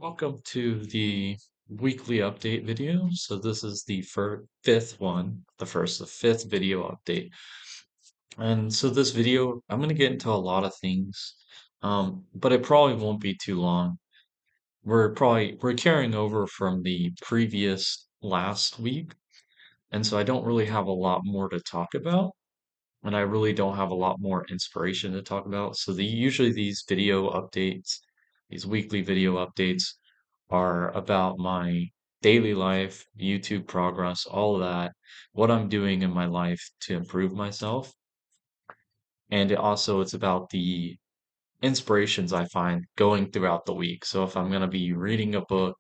Welcome to the weekly update video. So this is the fifth one, the fifth video update. And so this video, I'm going to get into a lot of things, but it probably won't be too long. We're carrying over from the previous last week, and so I don't really have a lot more to talk about, and I really don't have a lot more inspiration to talk about. So usually these video updates, these weekly video updates are about my daily life, YouTube progress, all of that, what I'm doing in my life to improve myself. And it's about the inspirations I find going throughout the week. So if I'm going to be reading a book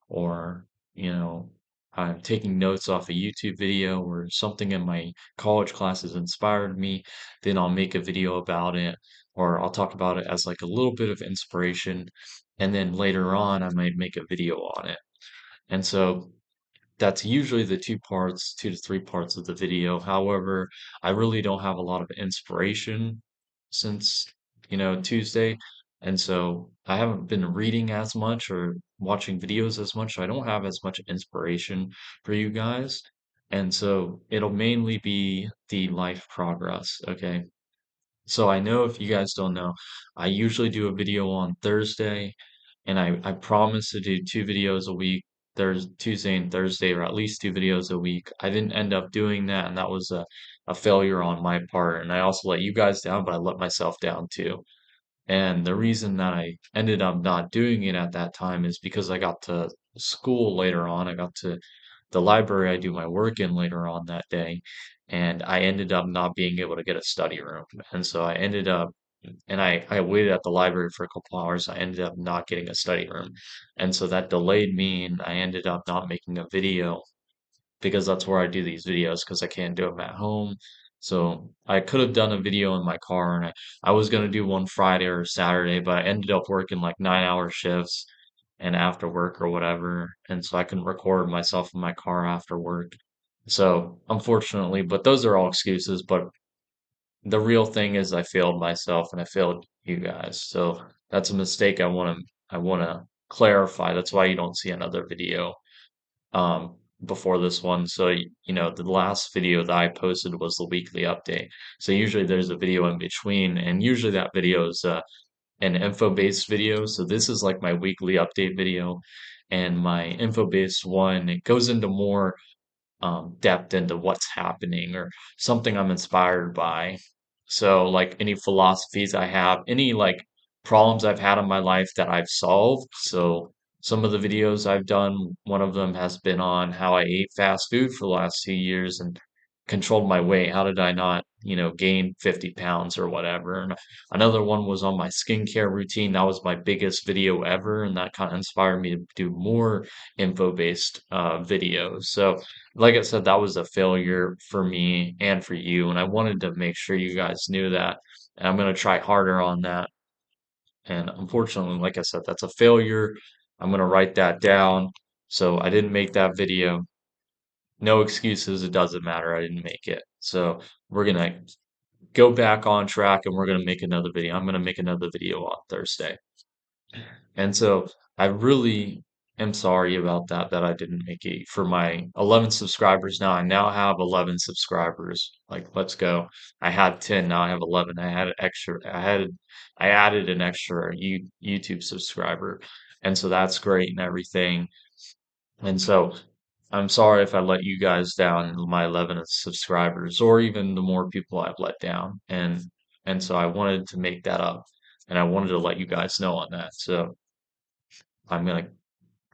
or, you know, I'm taking notes off a YouTube video or something in my college classes inspired me, then I'll make a video about it or I'll talk about it as like a little bit of inspiration. And then later on, I might make a video on it. And so that's usually the two parts, 2 to 3 parts of the video. However, I really don't have a lot of inspiration since, Tuesday. And so I haven't been reading as much or watching videos as much. So I don't have as much inspiration for you guys. And so it'll mainly be the life progress. Okay. So I know if you guys don't know, I usually do a video on Thursday, and I promise to do 2 videos a week, Tuesday and Thursday, or at least 2 videos a week. I didn't end up doing that, and that was a failure on my part. And I also let you guys down, but I let myself down too. And the reason that I ended up not doing it at that time is because I got to school later on. I got to the library I do my work in later on that day, and I ended up not being able to get a study room. And so I ended up, and I waited at the library for a couple hours. I ended up not getting a study room. And so that delayed me, and I ended up not making a video because that's where I do these videos because I can't do them at home. So I could have done a video in my car, and I was gonna do one Friday or Saturday, but I ended up working like 9 hour shifts and after work or whatever, and so I couldn't record myself in my car after work. So unfortunately, but those are all excuses. But the real thing is I failed myself and I failed you guys. So that's a mistake I wanna clarify. That's why you don't see another video um, before this one. So, the last video that I posted was the weekly update. So usually there's a video in between, and usually that video is an info-based video. So this is like my weekly update video, and my info-based one, it goes into more depth into what's happening or something I'm inspired by. So, like any philosophies I have, any like problems I've had in my life that I've solved. So, some of the videos I've done, one of them has been on how I ate fast food for the last 2 years and controlled my weight. How did I not, gain 50 pounds or whatever? And another one was on my skincare routine. That was my biggest video ever, and that kind of inspired me to do more info-based videos. So, like I said, that was a failure for me and for you, and I wanted to make sure you guys knew that. And I'm going to try harder on that. And unfortunately, like I said, that's a failure. I'm going to write that down. So I didn't make that video. No excuses. It doesn't matter. I didn't make it. So we're going to go back on track and we're going to make another video. I'm going to make another video on Thursday. And so I really am sorry about that, that I didn't make it for my 11 subscribers now. I now have 11 subscribers. Like, let's go. I had 10, now I have 11. I added an extra YouTube subscriber. And so that's great and everything. And so I'm sorry if I let you guys down, my 11 subscribers, or even the more people I've let down. And so I wanted to make that up, and I wanted to let you guys know on that. So I'm gonna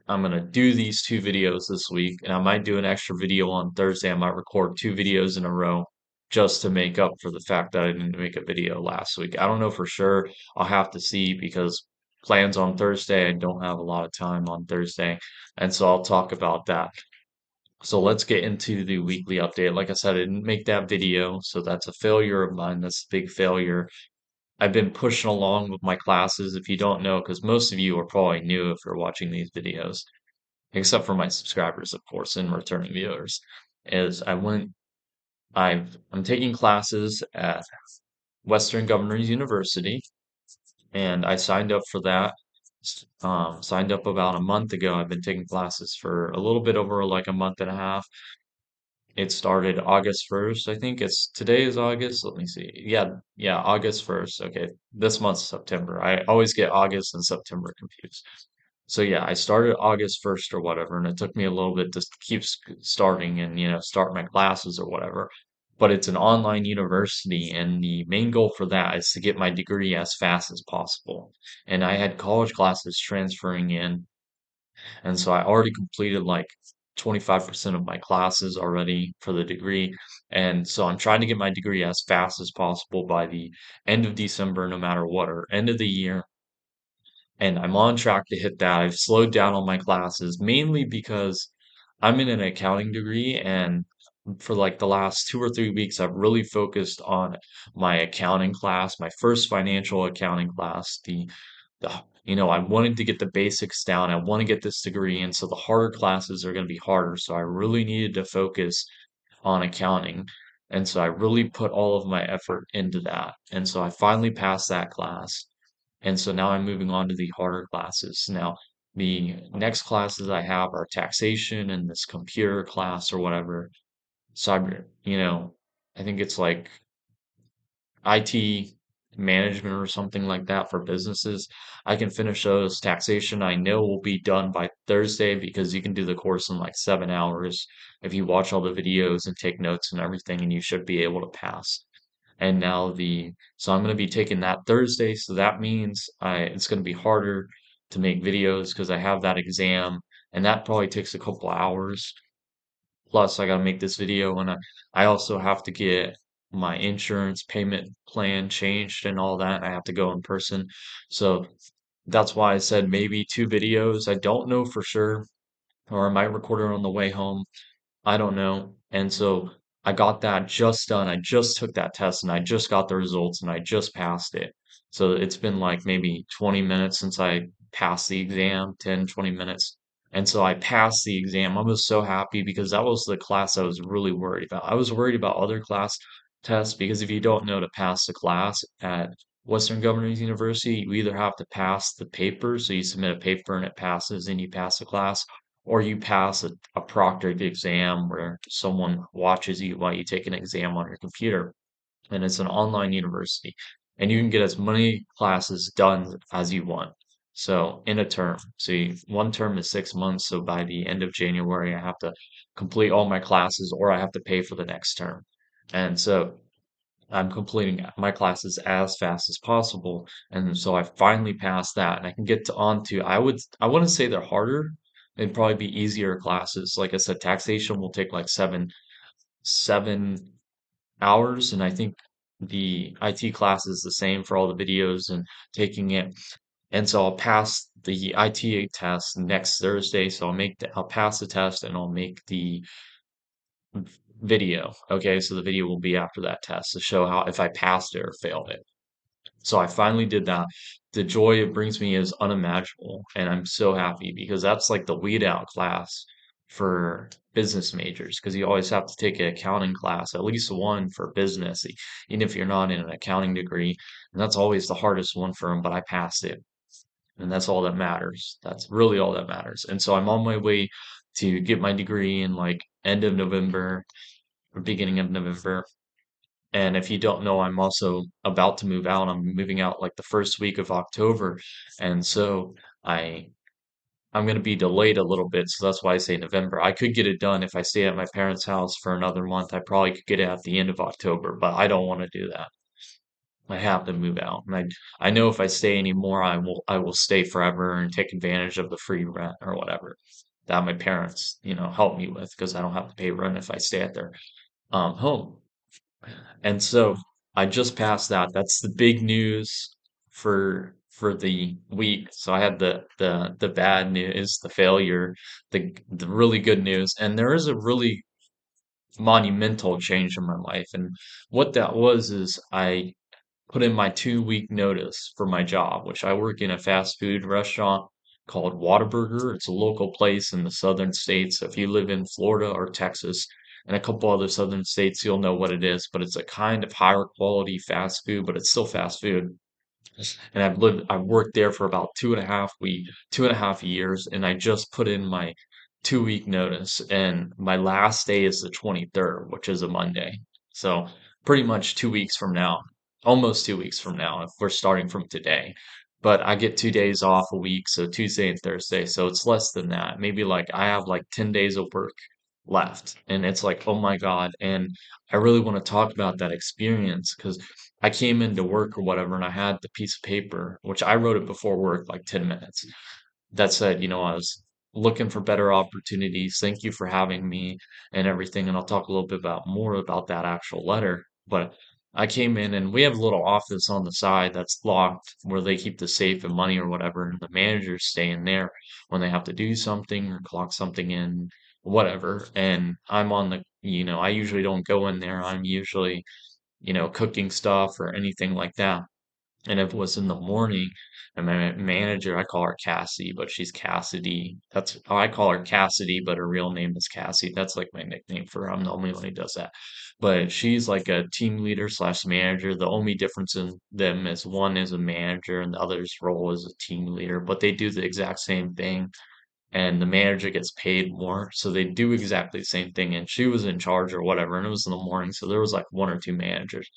I'm gonna do these 2 videos this week, and I might do an extra video on Thursday. I might record 2 videos in a row just to make up for the fact that I didn't make a video last week. I don't know for sure. I'll have to see because plans on Thursday, I don't have a lot of time on Thursday, and so I'll talk about that. So let's get into the weekly update. Like I said, I didn't make that video, so that's a failure of mine. That's a big failure. I've been pushing along with my classes. If you don't know, because most of you are probably new if you're watching these videos, except for my subscribers, of course, and returning viewers, is I'm taking classes at Western Governors University, and I signed up for that. Signed up about a month ago. I've been taking classes for a little bit over like a month and a half. It started August 1st. I think it's today is August. Let me see. Yeah, August 1st. Okay, this month's September. I always get August and September confused. So yeah, I started August 1st or whatever, and it took me a little bit to keep starting and, start my classes or whatever. But it's an online university, and the main goal for that is to get my degree as fast as possible. And I had college classes transferring in, and so I already completed like 25% of my classes already for the degree. And so I'm trying to get my degree as fast as possible by the end of December, no matter what, or end of the year. And I'm on track to hit that. I've slowed down on my classes mainly because I'm in an accounting degree, and for like the last 2 or 3 weeks, I've really focused on my accounting class, my first financial accounting class. I wanted to get the basics down. I want to get this degree, and so the harder classes are going to be harder. So I really needed to focus on accounting. And so I really put all of my effort into that. And so I finally passed that class. And so now I'm moving on to the harder classes. Now, the next classes I have are taxation and this computer class or whatever. Cyber, I think it's like IT management or something like that for businesses. I can finish those. Taxation, I know will be done by Thursday because you can do the course in like 7 hours if you watch all the videos and take notes and everything, and you should be able to pass. And now so I'm going to be taking that Thursday, so that means it's going to be harder to make videos because I have that exam, and that probably takes a couple hours. Plus, I got to make this video, and I also have to get my insurance payment plan changed and all that. I have to go in person. So that's why I said maybe 2 videos. I don't know for sure, or I might record it on the way home. I don't know. And so I got that just done. I just took that test and I just got the results and I just passed it. So it's been like maybe 20 minutes since I passed the exam, 10, 20 minutes. And so I passed the exam. I was so happy because that was the class I was really worried about. I was worried about other class tests because if you don't know, to pass the class at Western Governors University, you either have to pass the paper, so you submit a paper and it passes and you pass the class, or you pass a proctored exam where someone watches you while you take an exam on your computer. And it's an online university. And you can get as many classes done as you want. So in a term. One term is 6 months. So by the end of January, I have to complete all my classes or I have to pay for the next term. And so I'm completing my classes as fast as possible. And so I finally passed that and I can get I wouldn't say they're harder. They'd probably be easier classes. Like I said, taxation will take like 7 hours. And I think the IT class is the same for all the videos and taking it. And so I'll pass the IT test next Thursday. So I'll pass the test and I'll make the video. Okay, so the video will be after that test to show how if I passed it or failed it. So I finally did that. The joy it brings me is unimaginable, and I'm so happy because that's like the weed out class for business majors because you always have to take an accounting class, at least one for business, even if you're not in an accounting degree. And that's always the hardest one for them, but I passed it, and that's all that matters. That's really all that matters. And so I'm on my way to get my degree in like end of November or beginning of November. And if you don't know, I'm also about to move out. I'm moving out like the first week of October. And so I I'm going to be delayed a little bit, so that's why I say November. I could get it done if I stay at my parents' house for another month. I probably could get it at the end of October, but I don't want to do that. I have to move out. And I know if I stay anymore, I will stay forever and take advantage of the free rent or whatever that my parents, help me with because I don't have to pay rent if I stay at their home. And so I just passed that. That's the big news for the week. So I had the bad news, the failure, the really good news, and there is a really monumental change in my life. And what that was is I put in my 2 week notice for my job, which I work in a fast food restaurant called Whataburger. It's a local place in the southern states. So if you live in Florida or Texas and a couple other southern states, you'll know what it is, but it's a kind of higher quality fast food, but it's still fast food. And I've worked there for about 2.5 years, and I just put in my 2 week notice, and my last day is the 23rd, which is a Monday. So pretty much 2 weeks from now, almost 2 weeks from now, if we're starting from today. But I get 2 days off a week, so Tuesday and Thursday. So it's less than that. Maybe like I have like 10 days of work left. And it's like, oh my God. And I really want to talk about that experience because I came into work or whatever, and I had the piece of paper, which I wrote it before work, like 10 minutes, that said, I was looking for better opportunities. Thank you for having me and everything. And I'll talk a little bit about more about that actual letter. But I came in and we have a little office on the side that's locked where they keep the safe and money or whatever. And the managers stay in there when they have to do something or clock something in, whatever. And I'm on I usually don't go in there. I'm usually, cooking stuff or anything like that. And if it was in the morning, and my manager, I call her Cassie, but she's Cassidy. I call her Cassidy, but her real name is Cassie. That's like my nickname for her. I'm the only one who does that. But she's like a team leader slash manager. The only difference in them is one is a manager and the other's role is a team leader, but they do the exact same thing. And the manager gets paid more. So they do exactly the same thing. And she was in charge or whatever. And it was in the morning. So there was like one or two managers.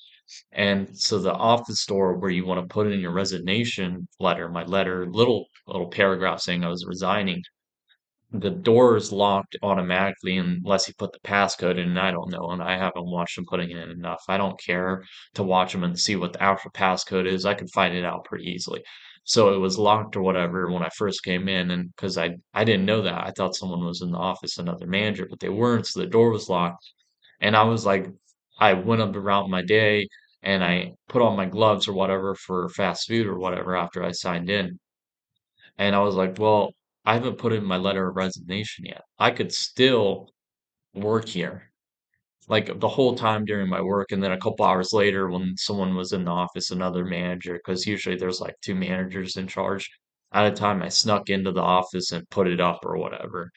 And so the office door where you want to put in your resignation letter, my letter, little paragraph saying I was resigning, the door is locked automatically unless you put the passcode in, and I don't know, and I haven't watched them putting it in enough. I don't care to watch them and see what the actual passcode is. I could find it out pretty easily. So it was locked or whatever when I first came in, and because I didn't know that, I thought someone was in the office, another manager, but they weren't, so the door was locked. And I was like, I went up around my day and I put on my gloves or whatever for fast food or whatever after I signed in. And I was like, well, I haven't put in my letter of resignation yet. I could still work here like the whole time during my work. And then a couple hours later, when someone was in the office, another manager, because usually there's like two managers in charge at a time, I snuck into the office and put it up or whatever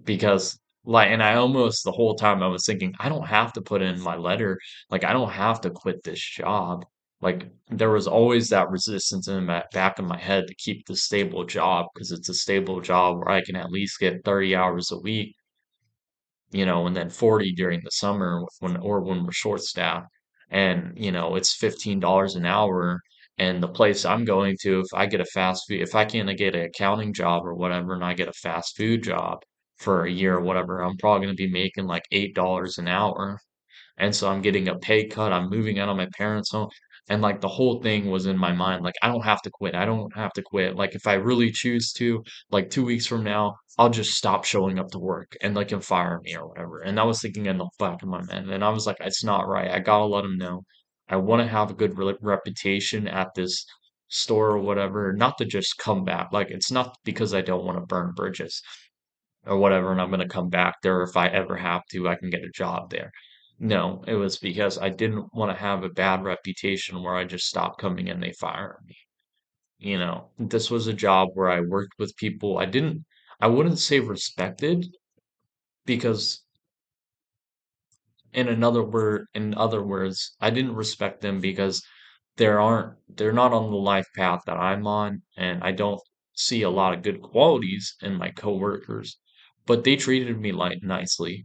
because like and I almost the whole time I was thinking I don't have to put in my letter, like I don't have to quit this job. Like there was always that resistance in the back of my head to keep the stable job because it's a stable job where I can at least get 30 hours a week, and then 40 during the summer when we're short staffed. And, it's $15 an hour. And the place I'm going to, if I can't get an accounting job or whatever, and I get a fast food job for a year or whatever, I'm probably going to be making like $8 an hour. And so I'm getting a pay cut. I'm moving out of my parents' home. And like the whole thing was in my mind. Like, I don't have to quit. I don't have to quit. Like, if I really choose to, like 2 weeks from now, I'll just stop showing up to work and they can fire me or whatever. And I was thinking in the back of my mind. And I was like, it's not right. I gotta let them know. I want to have a good reputation at this store or whatever, not to just come back. Like, it's not because I don't want to burn bridges or whatever, and I'm going to come back there if I ever have to, I can get a job there. No, it was because I didn't want to have a bad reputation where I just stopped coming and they fire me. This was a job where I worked with people I wouldn't say respected because in other words, I didn't respect them because they're not on the life path that I'm on, and I don't see a lot of good qualities in my coworkers, but they treated me like nicely.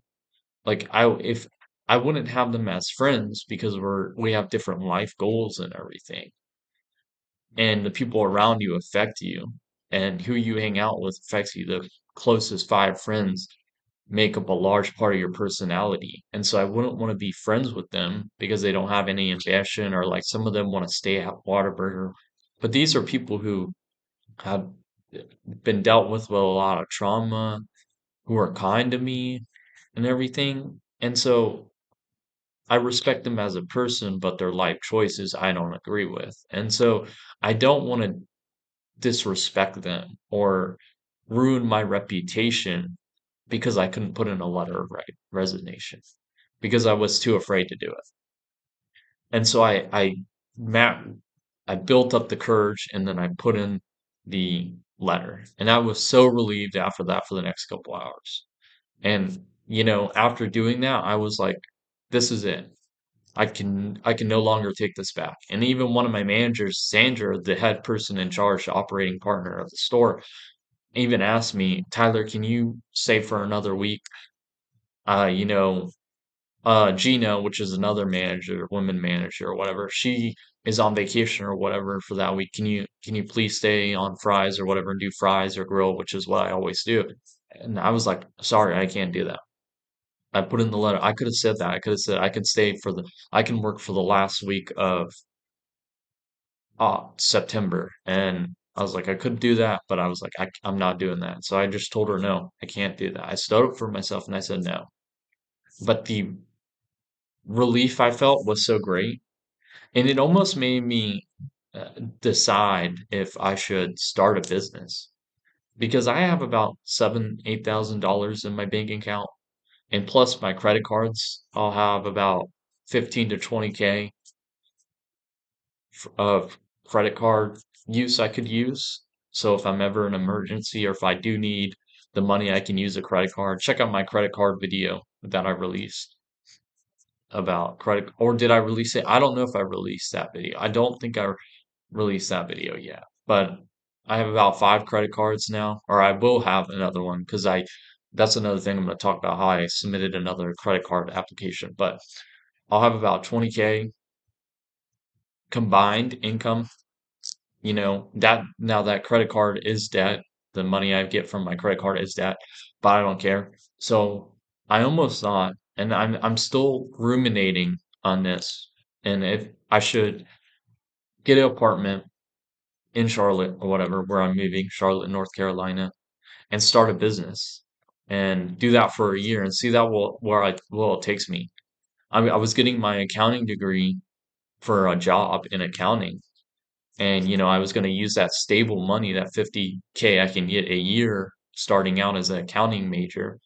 Like if I wouldn't have them as friends because we have different life goals and everything. And the people around you affect you and who you hang out with affects you. The closest five friends make up a large part of your personality. And so I wouldn't want to be friends with them because they don't have any ambition or like some of them want to stay at Whataburger. But these are people who have been dealt with a lot of trauma, who are kind to me and everything. And so I respect them as a person, but their life choices I don't agree with. And so I don't want to disrespect them or ruin my reputation because I couldn't put in a letter of resignation because I was too afraid to do it. And so Matt, I built up the courage and then I put in the letter. And I was so relieved after that for the next couple hours. And, after doing that, I was like, this is it. I can no longer take this back. And even one of my managers, Sandra, the head person in charge, the operating partner of the store, even asked me, Tyler, can you stay for another week? Uh, you know, Gina, which is another manager, women manager or whatever, she is on vacation or whatever for that week. Can you please stay on fries or whatever and do fries or grill, which is what I always do. And I was like, sorry, I can't do that. I put in the letter. I could have said that. I could have said I can work for the last week of September. And I was like, I could do that, but I was like, I'm not doing that. So I just told her, no, I can't do that. I stood up for myself and I said no. But the relief I felt was so great. And it almost made me uh, decide if I should start a business because I have about $8,000 in my bank account, and plus my credit cards, I'll have about 15 to 20K of credit card use I could use. So if I'm ever in an emergency or if I do need the money, I can use a credit card. Check out my credit card video that I released about credit, or did I release it? I don't know if I released that video. I don't think I released that video yet, but I have about 5 credit cards now, or I will have another one because that's another thing I'm going to talk about how I submitted another credit card application. But I'll have about 20K combined income. That now that credit card is debt. The money I get from my credit card is debt, but I don't care. So I almost thought, and I'm still ruminating on this, and if I should get an apartment in Charlotte or whatever, where I'm moving, Charlotte, North Carolina, and start a business and do that for a year and see that where it takes me. I was getting my accounting degree for a job in accounting, and I was going to use that stable money, that 50K I can get a year starting out as an accounting major,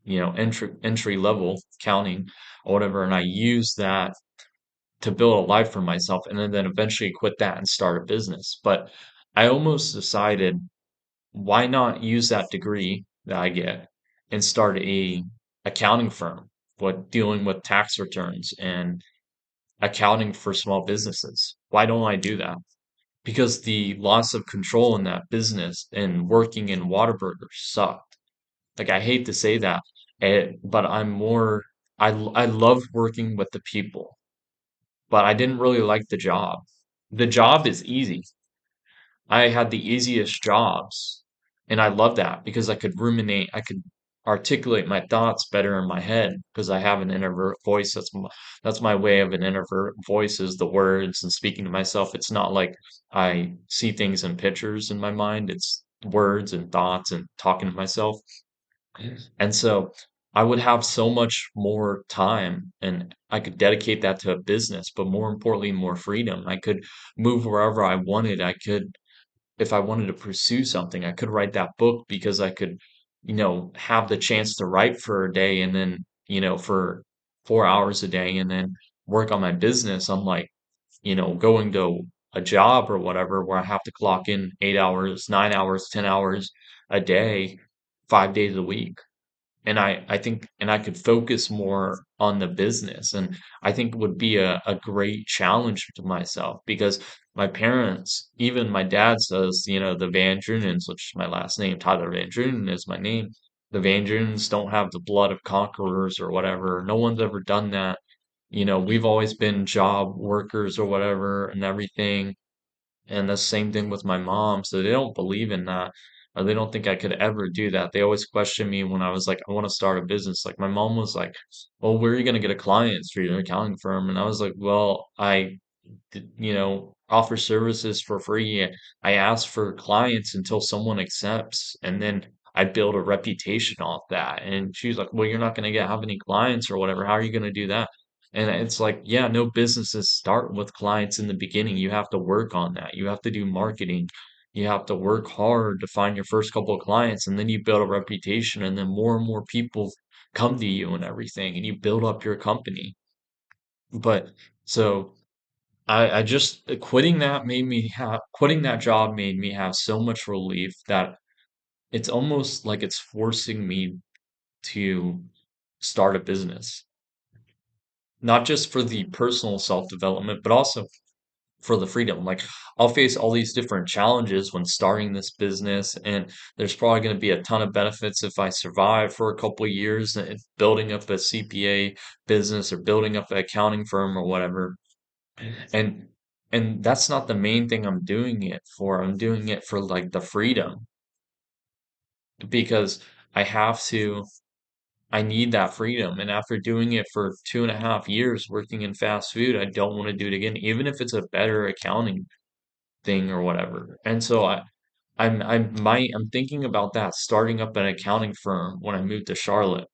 entry level accounting or whatever, and I use that to build a life for myself and then eventually quit that and start a business. But I almost decided, why not use that degree that I get and start a accounting firm, what dealing with tax returns and accounting for small businesses? Why don't I do that? Because the loss of control in that business and working in Whataburger sucked. Like, I hate to say that, but I love working with the people, but I didn't really like the job. The job is easy. I had the easiest jobs, and I love that because I could ruminate, I could articulate my thoughts better in my head because I have an introvert voice. That's my way of an introvert voice, is the words and speaking to myself. It's not like I see things in pictures in my mind. It's words and thoughts and talking to myself. And so I would have so much more time and I could dedicate that to a business, but more importantly, more freedom. I could move wherever I wanted. If I wanted to pursue something, I could write that book because I could, have the chance to write for a day and then, for 4 hours a day and then work on my business. Unlike, going to a job or whatever where I have to clock in 8 hours, 9 hours, 10 hours a day, 5 days a week. And I think, and I could focus more on the business. And I think it would be a great challenge to myself because my parents, even my dad says, the Van Drunens, which is my last name, Tyler Van Drunen is my name. The Van Drunens don't have the blood of conquerors or whatever. No one's ever done that. We've always been job workers or whatever and everything. And the same thing with my mom. So they don't believe in that, or they don't think I could ever do that. They always question me when I was like, I want to start a business. Like my mom was like, well, where are you going to get a client through your accounting firm? And I was like, well, offer services for free. I ask for clients until someone accepts, and then I build a reputation off that. And she's like, well, you're not going to have any clients or whatever. How are you going to do that? And it's like, yeah, no businesses start with clients in the beginning. You have to work on that. You have to do marketing. You have to work hard to find your first couple of clients, and then you build a reputation, and then more and more people come to you and everything, and you build up your company. But so I just quitting that job made me have so much relief that it's almost like it's forcing me to start a business. not just for the personal self-development, but also for the freedom. Like I'll face all these different challenges when starting this business, and there's probably going to be a ton of benefits if I survive for a couple of years and building up a CPA business or building up an accounting firm or whatever. And and that's not the main thing I'm doing it for. I'm doing it for like the freedom because I have to I need that freedom. And after doing it for 2.5 years working in fast food, I don't want to do it again, even if it's a better accounting thing or whatever. And so I'm thinking about that, starting up an accounting firm when I move to Charlotte.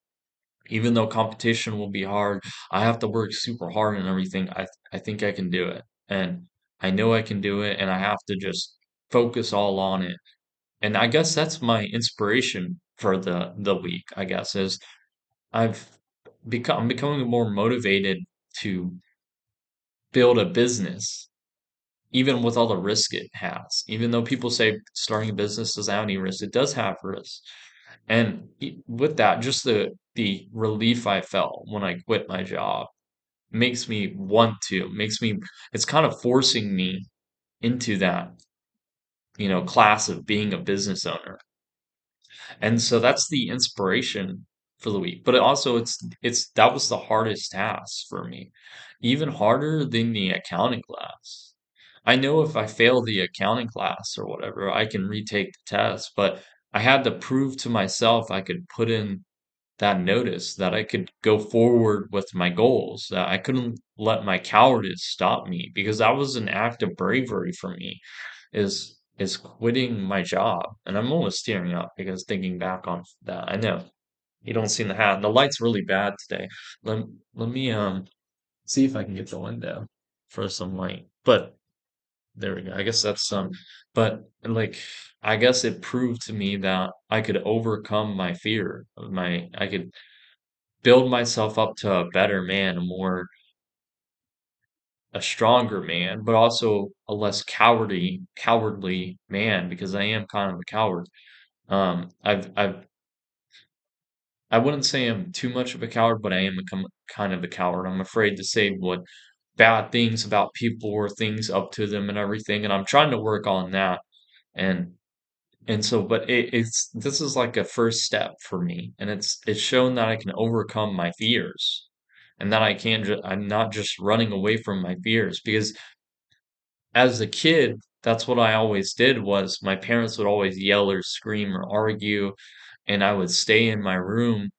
Even though competition will be hard, I have to work super hard and everything. I think I can do it. And I know I can do it, and I have to just focus all on it. And I guess that's my inspiration for the week, I guess, is I've I'm becoming more motivated to build a business, even with all the risk it has. Even though people say starting a business doesn't have any risk, it does have risk. And with that, just the relief I felt when I quit my job makes me want to, makes me, it's kind of forcing me into that, class of being a business owner. And so that's the inspiration for the week. But it also that was the hardest task for me. Even harder than the accounting class. I know if I fail the accounting class or whatever, I can retake the test, but I had to prove to myself I could put in that notice, that I could go forward with my goals, that I couldn't let my cowardice stop me because that was an act of bravery for me is quitting my job. And I'm almost tearing up because thinking back on that. I know you don't seem to have the light's really bad today. Let let me see if I can get the window for some light. But there we go. I guess that's some but like I guess it proved to me that I could overcome my fear of my I could build myself up to a better man, a stronger man, but also a less cowardly man because I am kind of a coward. I wouldn't say I'm too much of a coward, but I am kind of a coward. I'm afraid to say what bad things about people or things up to them and everything, and I'm trying to work on that. And and so, but it's this is like a first step for me, and it's shown that I can overcome my fears, and that I'm not just running away from my fears because as a kid, that's what I always did was my parents would always yell or scream or argue, and I would stay in my room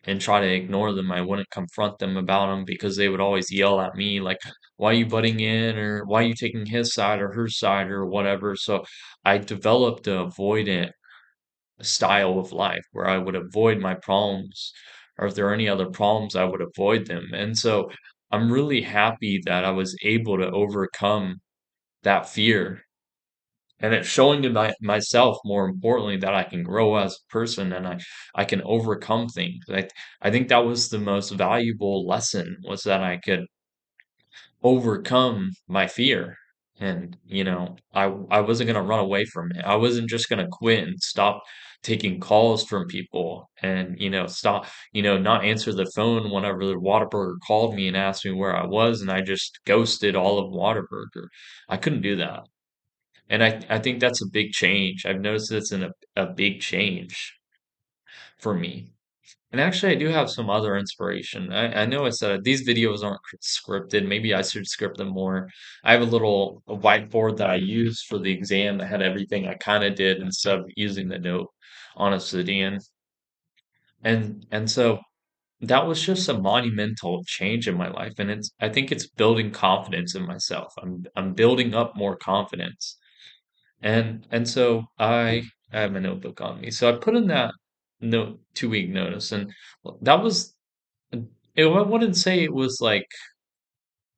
and try to ignore them. I wouldn't confront them about them because they would always yell at me like, "Why are you butting in?" or "Why are you taking his side or her side?" or whatever. So I developed a avoidant style of life where I would avoid my problems, or if there are any other problems, I would avoid them. And so I'm really happy that I was able to overcome that fear. And it's showing to myself, more importantly, that I can grow as a person and I can overcome things. I think that was the most valuable lesson was that I could overcome my fear. And, I wasn't going to run away from it. I wasn't just going to quit and stop taking calls from people and, stop, not answer the phone whenever the Whataburger called me and asked me where I was. And I just ghosted all of Whataburger. I couldn't do that. And I think that's a big change. I've noticed it's a big change for me. And actually, I do have some other inspiration. I know I said these videos aren't scripted. Maybe I should script them more. I have a whiteboard that I use for the exam that had everything I kind of did instead of using the note on Obsidian. And so that was just a monumental change in my life. And I think it's building confidence in myself. I'm building up more confidence. And so I have my notebook on me. So I put in that 2 week notice, and that was I wouldn't say it was like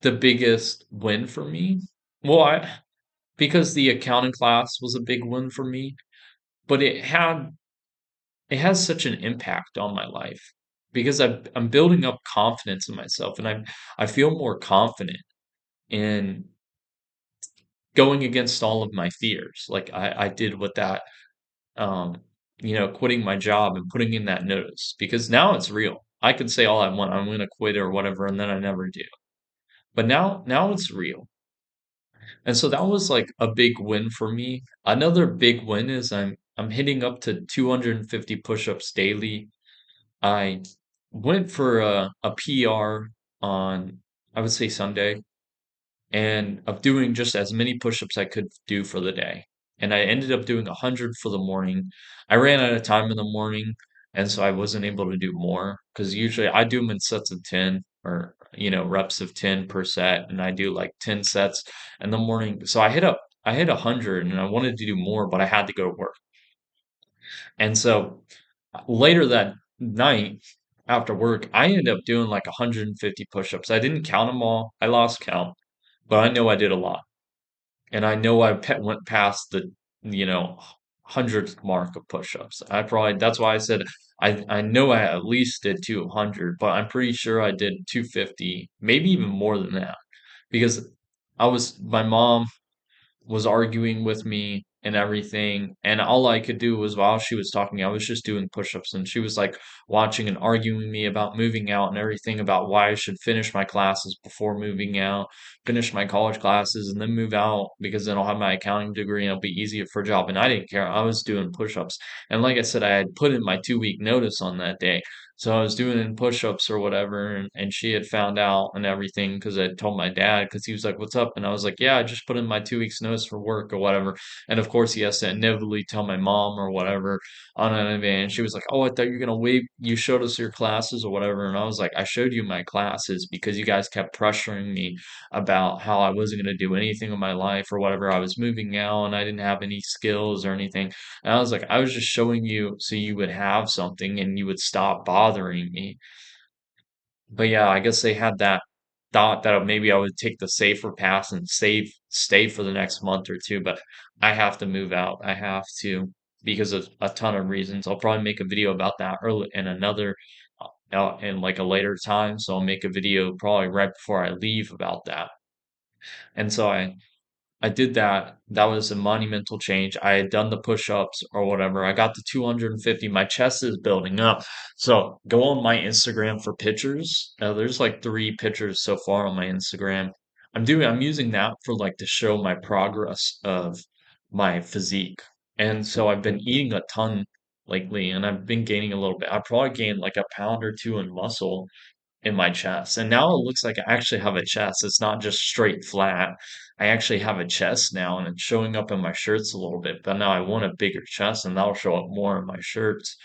the biggest win for me. Well, I because the accounting class was a big win for me, but it has such an impact on my life because I'm building up confidence in myself, and I feel more confident in going against all of my fears, like I did with um, quitting my job and putting in that notice because now it's real. I could say all I want, I'm gonna quit or whatever, and then I never do. But now it's real. And so that was like a big win for me. Another big win is I'm hitting up to 250 push-ups daily. I went for a PR on, I would say Sunday, and of doing just as many push-ups I could do for the day. And I ended up doing 100 for the morning. I ran out of time in the morning, and so I wasn't able to do more because usually I do them in sets of 10 or reps of 10 per set, and I do like 10 sets in the morning. So I hit 100 and I wanted to do more, but I had to go to work. And so later that night after work, I ended up doing like 150 push-ups. I didn't count them all. I lost count, but I know I did a lot. And I know went past the, you know, 100th mark of push-ups. That's why I said I know I at least did 200, but I'm pretty sure I did 250, maybe even more than that. Because my mom was arguing with me and everything. And all I could do was while she was talking, I was just doing push-ups and she was like watching and arguing with me about moving out and everything about why I should finish my classes before moving out, finish my college classes and then move out because then I'll have my accounting degree and it'll be easier for a job. And I didn't care. I was doing push-ups. And like I said, I had put in my 2 week notice on that day. So I was doing push-ups or whatever, and she had found out and everything because I told my dad because he was like, "What's up?" And I was like, "Yeah, I just put in my 2 weeks notice for work or whatever." And of course, he has to inevitably tell my mom or whatever on an event. She was like, "Oh, I thought you were gonna wait. You showed us your classes or whatever." And I was like, "I showed you my classes because you guys kept pressuring me about how I wasn't gonna do anything in my life or whatever. I was moving out and I didn't have any skills or anything." And I was like, I was just showing you so you would have something and you would stop bothering me. But yeah, I guess they had that thought that maybe I would take the safer path and stay for the next month or two, but I have to move out. I have to because of a ton of reasons. I'll probably make a video about that early in another in like a later time. So I'll make a video probably right before I leave about that. And so I did that. That was a monumental change. I had done the push-ups or whatever. I got to 250. My chest is building up. So go on my Instagram for pictures. There's like 3 pictures so far on my Instagram. I'm using that for like to show my progress of my physique. And so I've been eating a ton lately and I've been gaining a little bit. I probably gained like a pound or two in muscle in my chest. And now it looks like I actually have a chest. It's not just straight flat. I actually have a chest now and it's showing up in my shirts a little bit. But now I want a bigger chest and that'll show up more in my shirts.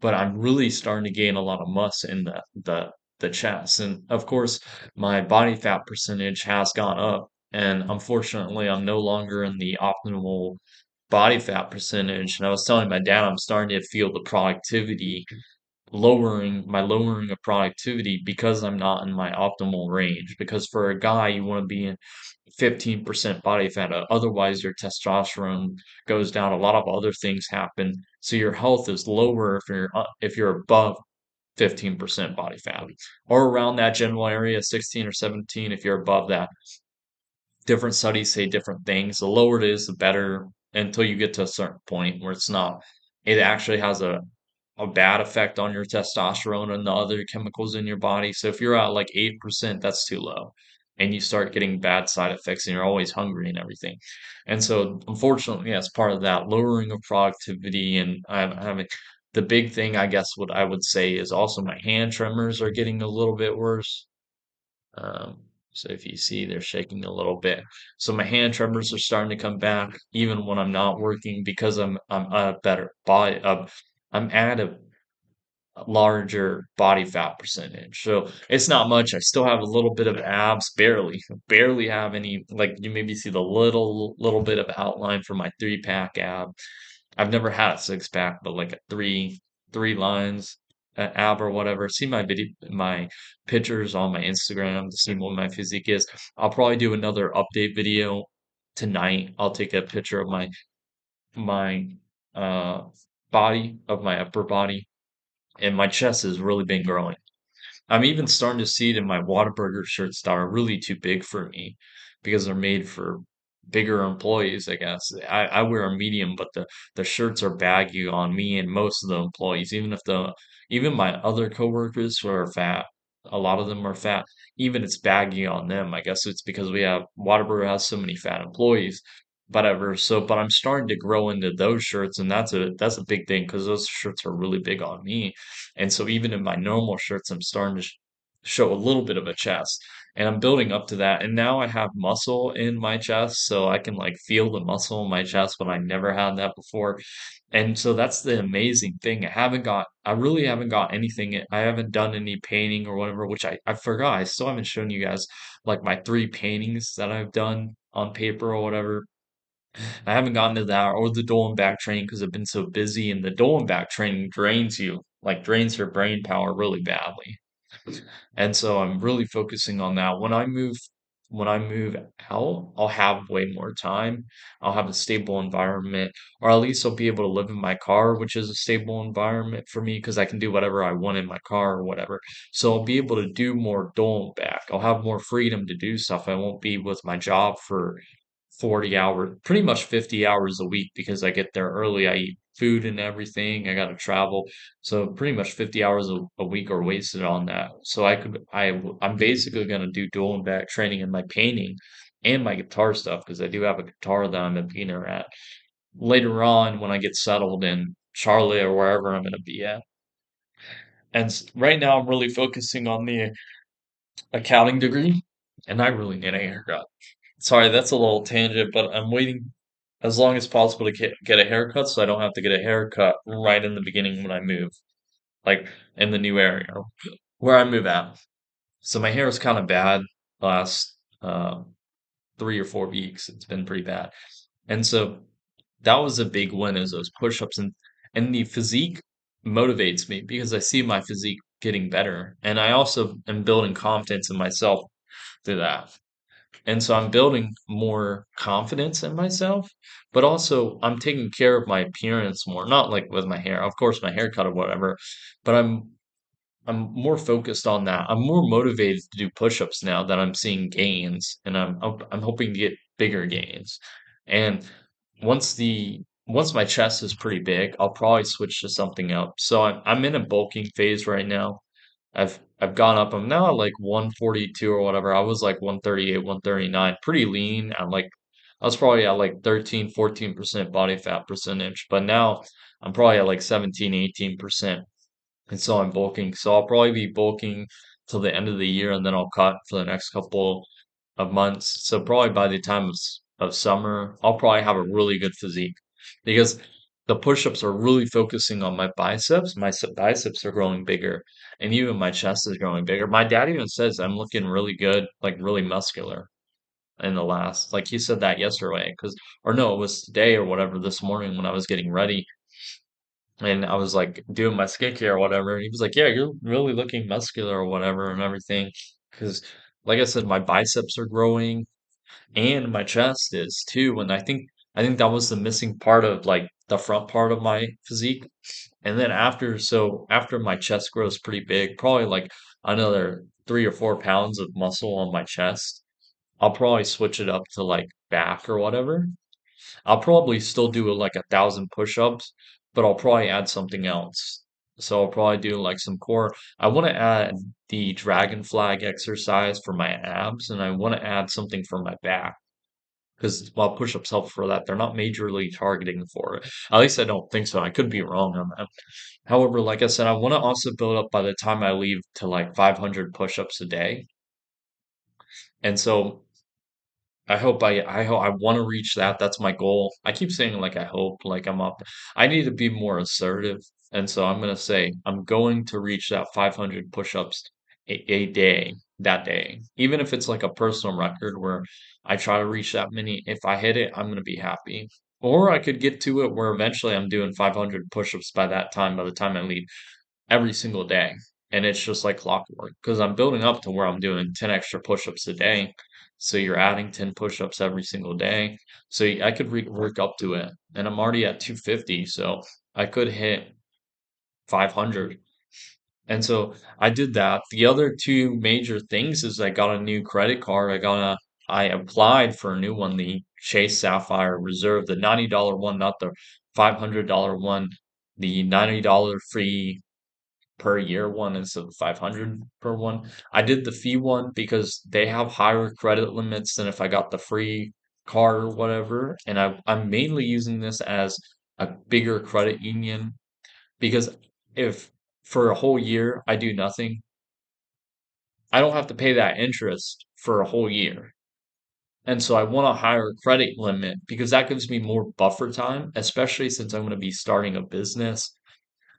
But I'm really starting to gain a lot of muscle in the chest. And of course, my body fat percentage has gone up. And unfortunately, I'm no longer in the optimal body fat percentage. And I was telling my dad I'm starting to feel the productivity lowering of productivity because I'm not in my optimal range. Because for a guy, you want to be in 15% body fat. Otherwise, your testosterone goes down. A lot of other things happen. So your health is lower if you're above 15% body fat or around that general area, 16 or 17 if you're above that. Different studies say different things. The lower it is, the better until you get to a certain point where it's not. It actually has a bad effect on your testosterone and the other chemicals in your body. So if you're at like 8%, that's too low. And you start getting bad side effects and you're always hungry and everything. And so unfortunately, as part of that lowering of productivity and I'm having the big thing, I guess what I would say is also my hand tremors are getting a little bit worse. Um, so if you see, they're shaking a little bit. So my hand tremors are starting to come back, even when I'm not working, because I'm a better body. I'm at a larger body fat percentage. So it's not much. I still have a little bit of abs, barely have any. Like you maybe see the little bit of outline for my 3 pack ab. I've never had a 6 pack, but like a three lines ab or whatever. See my pictures on my Instagram to see what my physique is. I'll probably do another update video tonight. I'll take a picture of my uh body of my upper body and my chest has really been growing. I'm even starting to see it in my Whataburger shirts that are really too big for me because they're made for bigger employees, I guess. I wear a medium, but the shirts are baggy on me and most of the employees, even my other coworkers who are fat, a lot of them are fat, even it's baggy on them. I guess it's because we have Whataburger has so many fat employees. Whatever. So, but I'm starting to grow into those shirts, and that's a big thing because those shirts are really big on me. And so even in my normal shirts, I'm starting to show a little bit of a chest, and I'm building up to that. And now I have muscle in my chest, so I can like feel the muscle in my chest, but I never had that before. And so that's the amazing thing. I really haven't got anything. I haven't done any painting or whatever, which I forgot. I still haven't shown you guys like my three paintings that I've done on paper or whatever. I haven't gotten to that or the Dolan back training because I've been so busy, and the Dolan back training drains you, like drains your brain power really badly. And so I'm really focusing on that. When I move out, I'll have way more time. I'll have a stable environment, or at least I'll be able to live in my car, which is a stable environment for me because I can do whatever I want in my car or whatever. So I'll be able to do more dole back. I'll have more freedom to do stuff. I won't be with my job for 40 hours, pretty much 50 hours a week because I get there early. I eat food and everything. I got to travel. So pretty much 50 hours a week are wasted on that. So I'm basically going to do dual and back training in my painting and my guitar stuff because I do have a guitar that I'm a beginner at. Later on, when I get settled in Charlotte or wherever I'm going to be at. And right now, I'm really focusing on the accounting degree, and I really need a haircut. Sorry, that's a little tangent, but I'm waiting as long as possible to get a haircut so I don't have to get a haircut right in the beginning when I move, like in the new area where I move out. So my hair is kind of bad last 3 or 4 weeks. It's been pretty bad. And so that was a big win is those push-ups, and the physique motivates me because I see my physique getting better. And I also am building confidence in myself through that. And so I'm building more confidence in myself, but also I'm taking care of my appearance more, not like with my hair, of course, my haircut or whatever, but I'm more focused on that. I'm more motivated to do push-ups now that I'm seeing gains, and I'm hoping to get bigger gains. And once my chest is pretty big, I'll probably switch to something else. So I'm in a bulking phase right now. I've gone up. I'm now at like 142 or whatever. I was like 138, 139, pretty lean. I was probably at like 13, 14% body fat percentage, but now I'm probably at like 17, 18%. And so I'm bulking. So I'll probably be bulking till the end of the year, and then I'll cut for the next couple of months. So probably by the time of summer, I'll probably have a really good physique because the push-ups are really focusing on my biceps. My biceps are growing bigger, and even my chest is growing bigger. My dad even says I'm looking really good, like really muscular in the last, like he said that yesterday, or no, it was today or whatever this morning when I was getting ready and I was like doing my skincare or whatever. And he was like, "Yeah, you're really looking muscular or whatever and everything." Because, like I said, my biceps are growing and my chest is too. And I think that was the missing part of like the front part of my physique. And then after my chest grows pretty big, probably like another 3 or 4 pounds of muscle on my chest, I'll probably switch it up to like back or whatever. I'll probably still do like 1,000 push-ups, but I'll probably add something else. So I'll probably do like some core. I want to add the dragon flag exercise for my abs, and I want to add something for my back because while push-ups help for that, they're not majorly targeting for it. At least I don't think so. I could be wrong on that. However, like I said, I want to also build up by the time I leave to like 500 push-ups a day. And so I hope I want to reach that. That's my goal. I keep saying like I hope, like I'm up. I need to be more assertive, and so I'm gonna say I'm going to reach that 500 push-ups a day that day. Even if it's like a personal record where I try to reach that many, if I hit it, I'm gonna be happy. Or I could get to it where eventually I'm doing 500 push-ups by that time, by the time I leave every single day. And it's just like clockwork because I'm building up to where I'm doing 10 extra push-ups a day. So you're adding 10 push-ups every single day. So I could work up to it. And I'm already at 250. So I could hit 500. And so I did that. The other two major things is I got a new credit card. I applied for a new one, the Chase Sapphire Reserve, the $90 one, not the $500 one, the $90 free per year one instead of 500 per one. I did the fee one because they have higher credit limits than if I got the free card or whatever. And I'm mainly using this as a bigger credit union because if for a whole year I do nothing, I don't have to pay that interest for a whole year. And so I want a higher credit limit because that gives me more buffer time, especially since I'm going to be starting a business.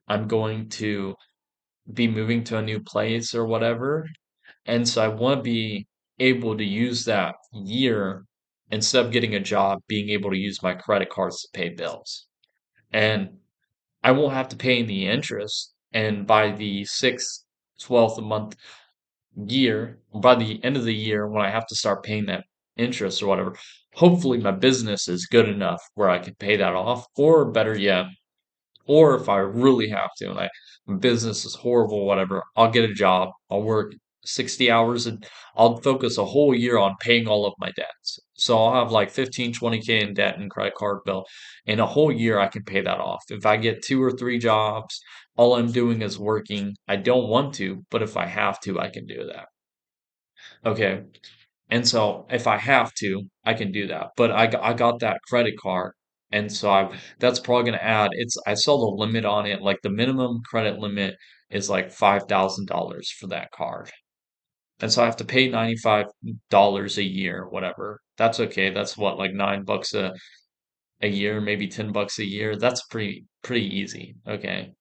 I'm going to be moving to a new place or whatever. And so I want to be able to use that year instead of getting a job, being able to use my credit cards to pay bills. And I won't have to pay any interest. And by the sixth, 12th month year, by the end of the year, when I have to start paying that interest or whatever, hopefully my business is good enough where I can pay that off. Or better yet, or if I really have to, and my business is horrible, whatever, I'll get a job. I'll work 60 hours and I'll focus a whole year on paying all of my debts. So I'll have like 15, 20K in debt and credit card bill. In a whole year, I can pay that off. If I get two or three jobs, all I'm doing is working. I don't want to, but if I have to, I can do that. Okay. And so if I have to, I can do that. But I got that credit card. And so that's probably going to add I saw the limit on it, like the minimum credit limit is like $5,000 for that card. And so I have to pay $95 a year, whatever. That's okay. That's what, like $9 a year, maybe $10 a year. That's pretty easy. Okay.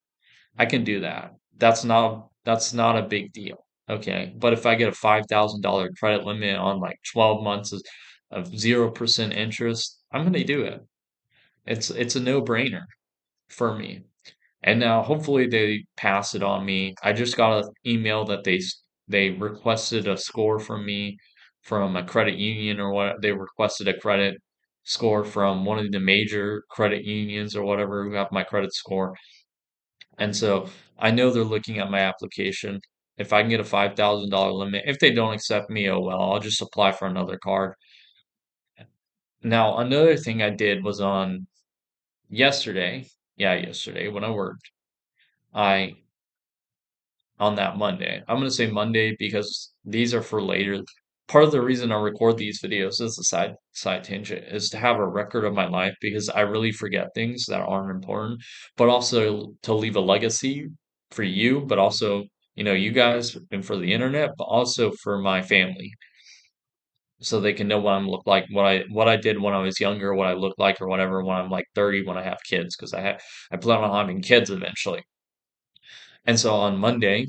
I can do that. That's not a big deal. Okay. But if I get a $5,000 credit limit on like 12 months of 0% interest, I'm gonna do it. It's a no-brainer for me. And now hopefully they pass it on me. I just got an email that they requested a score from me from a credit union or what they requested a credit score from one of the major credit unions or whatever who have my credit score. And so I know they're looking at my application. If I can get a $5,000 limit, if they don't accept me, oh well, I'll just apply for another card. Now, another thing I did was on yesterday, yeah, yesterday when I worked, I on that Monday. I'm going to say Monday because these are for later. Part of the reason I record these videos as a side tangent is to have a record of my life because I really forget things that aren't important, but also to leave a legacy for you, but also, you guys and for the internet, but also for my family so they can know what I'm look like, what I did when I was younger, what I look like or whatever when I'm like 30 when I have kids because I plan on having kids eventually. And so on Monday,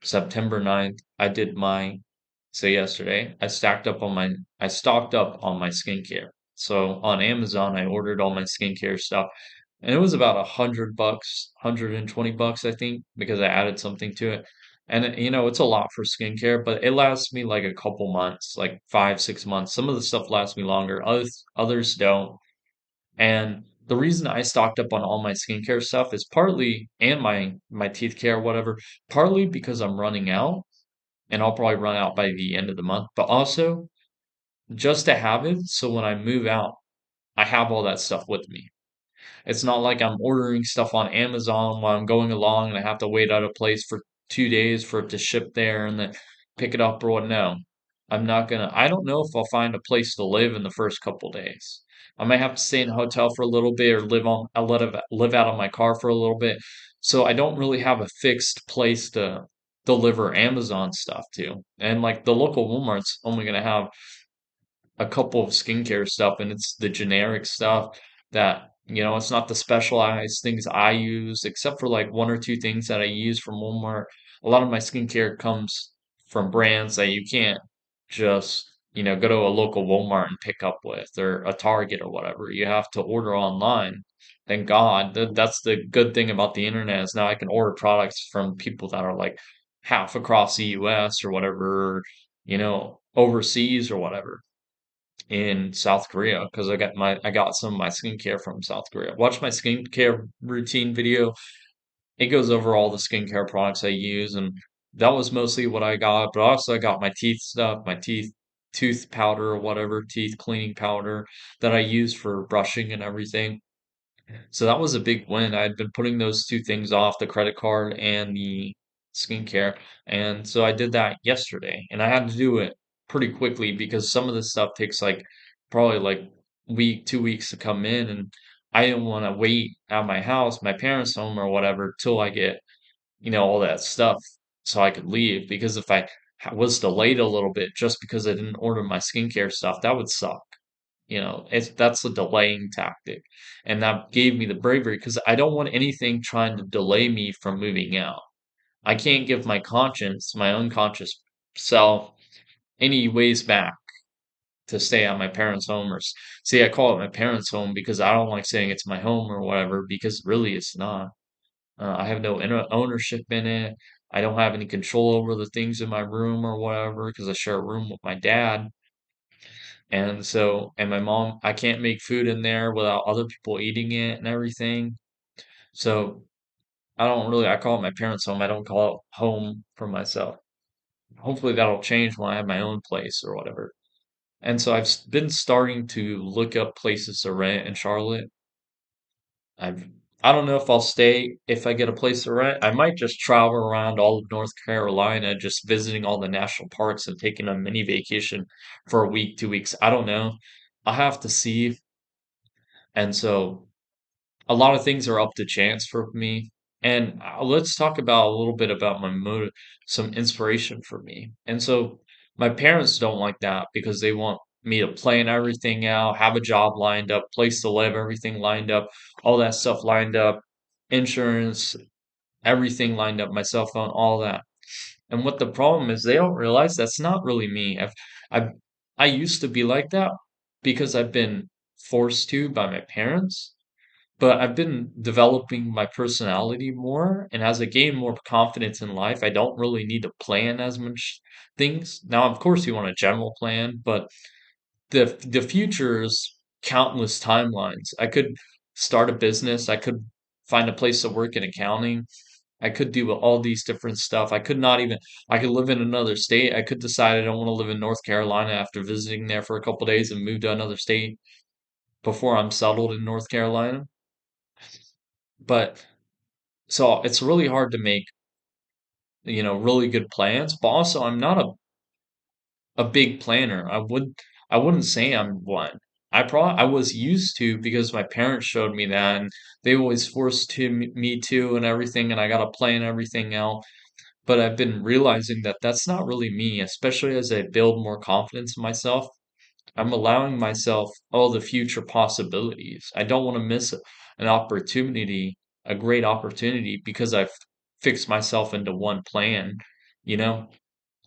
September 9th, I did so yesterday, I stocked up on my skincare. So on Amazon, I ordered all my skincare stuff and it was about $100, $120, I think, because I added something to it. And it's a lot for skincare, but it lasts me like a couple months, like 5, 6 months. Some of the stuff lasts me longer, others don't. And the reason I stocked up on all my skincare stuff is partly, and my teeth care, whatever, partly because I'm running out, and I'll probably run out by the end of the month, but also just to have it so when I move out, I have all that stuff with me. It's not like I'm ordering stuff on Amazon while I'm going along and I have to wait at a place for 2 days for it to ship there and then pick it up or what. No, I don't know if I'll find a place to live in the first couple days. I might have to stay in a hotel for a little bit or live out of my car for a little bit. So I don't really have a fixed place to deliver Amazon stuff to. And like the local Walmart's only going to have a couple of skincare stuff and it's the generic stuff that it's not the specialized things I use except for like one or two things that I use from Walmart. A lot of my skincare comes from brands that you can't just go to a local Walmart and pick up with or a Target or whatever. You have to order online. Thank God. That's the good thing about the internet is now I can order products from people that are like half across the US or whatever, overseas or whatever in South Korea because I got some of my skincare from South Korea. Watch my skincare routine video. It goes over all the skincare products I use, and that was mostly what I got. But also I got my teeth stuff, my teeth. tooth powder or whatever, teeth cleaning powder that I use for brushing and everything. So that was a big win. I'd been putting those two things off, the credit card and the skincare. And so I did that yesterday. And I had to do it pretty quickly because some of this stuff takes like probably like week, 2 weeks to come in. And I didn't want to wait at my house, my parents' home or whatever, till I get, all that stuff so I could leave. Because if I was delayed a little bit just because I didn't order my skincare stuff, that would suck. That's a delaying tactic. And that gave me the bravery because I don't want anything trying to delay me from moving out. I can't give my conscience, my unconscious self, any ways back to stay at my parents' home see, I call it my parents' home because I don't like saying it's my home or whatever because really it's not. I have no ownership in it. I don't have any control over the things in my room or whatever because I share a room with my dad. And my mom, I can't make food in there without other people eating it and everything. So I call it my parents' home. I don't call it home for myself. Hopefully that'll change when I have my own place or whatever. And so been starting to look up places to rent in Charlotte. I've, I don't know if I'll stay if I get a place to rent. I might just travel around all of North Carolina, just visiting all the national parks and taking a mini vacation for a week, 2 weeks. I don't know. I'll have to see. And so a lot of things are up to chance for me. And let's talk about a little bit about my motive, some inspiration for me. And so my parents don't like that because they want me to plan everything out, have a job lined up, place to live, everything lined up, all that stuff lined up, insurance, everything lined up, my cell phone, all that. And what the problem is, they don't realize that's not really me. I've, I used to be like that because I've been forced to by my parents, but I've been developing my personality more, and as I gain more confidence in life, I don't really need to plan as much things. Now, of course, you want a general plan, but the future is countless timelines. I could start a business, I could find a place to work in accounting, I could do all these different stuff. I could live in another state. I could decide I don't want to live in North Carolina after visiting there for a couple days and move to another state before I'm settled in North Carolina. But so it's really hard to make, really good plans, but also I'm not a big planner. I wouldn't say I'm one. I was used to because my parents showed me that and they always forced me to and everything and I got to plan everything out. But I've been realizing that that's not really me, especially as I build more confidence in myself. I'm allowing myself all the future possibilities. I don't want to miss an opportunity, a great opportunity, because I've fixed myself into one plan, you know?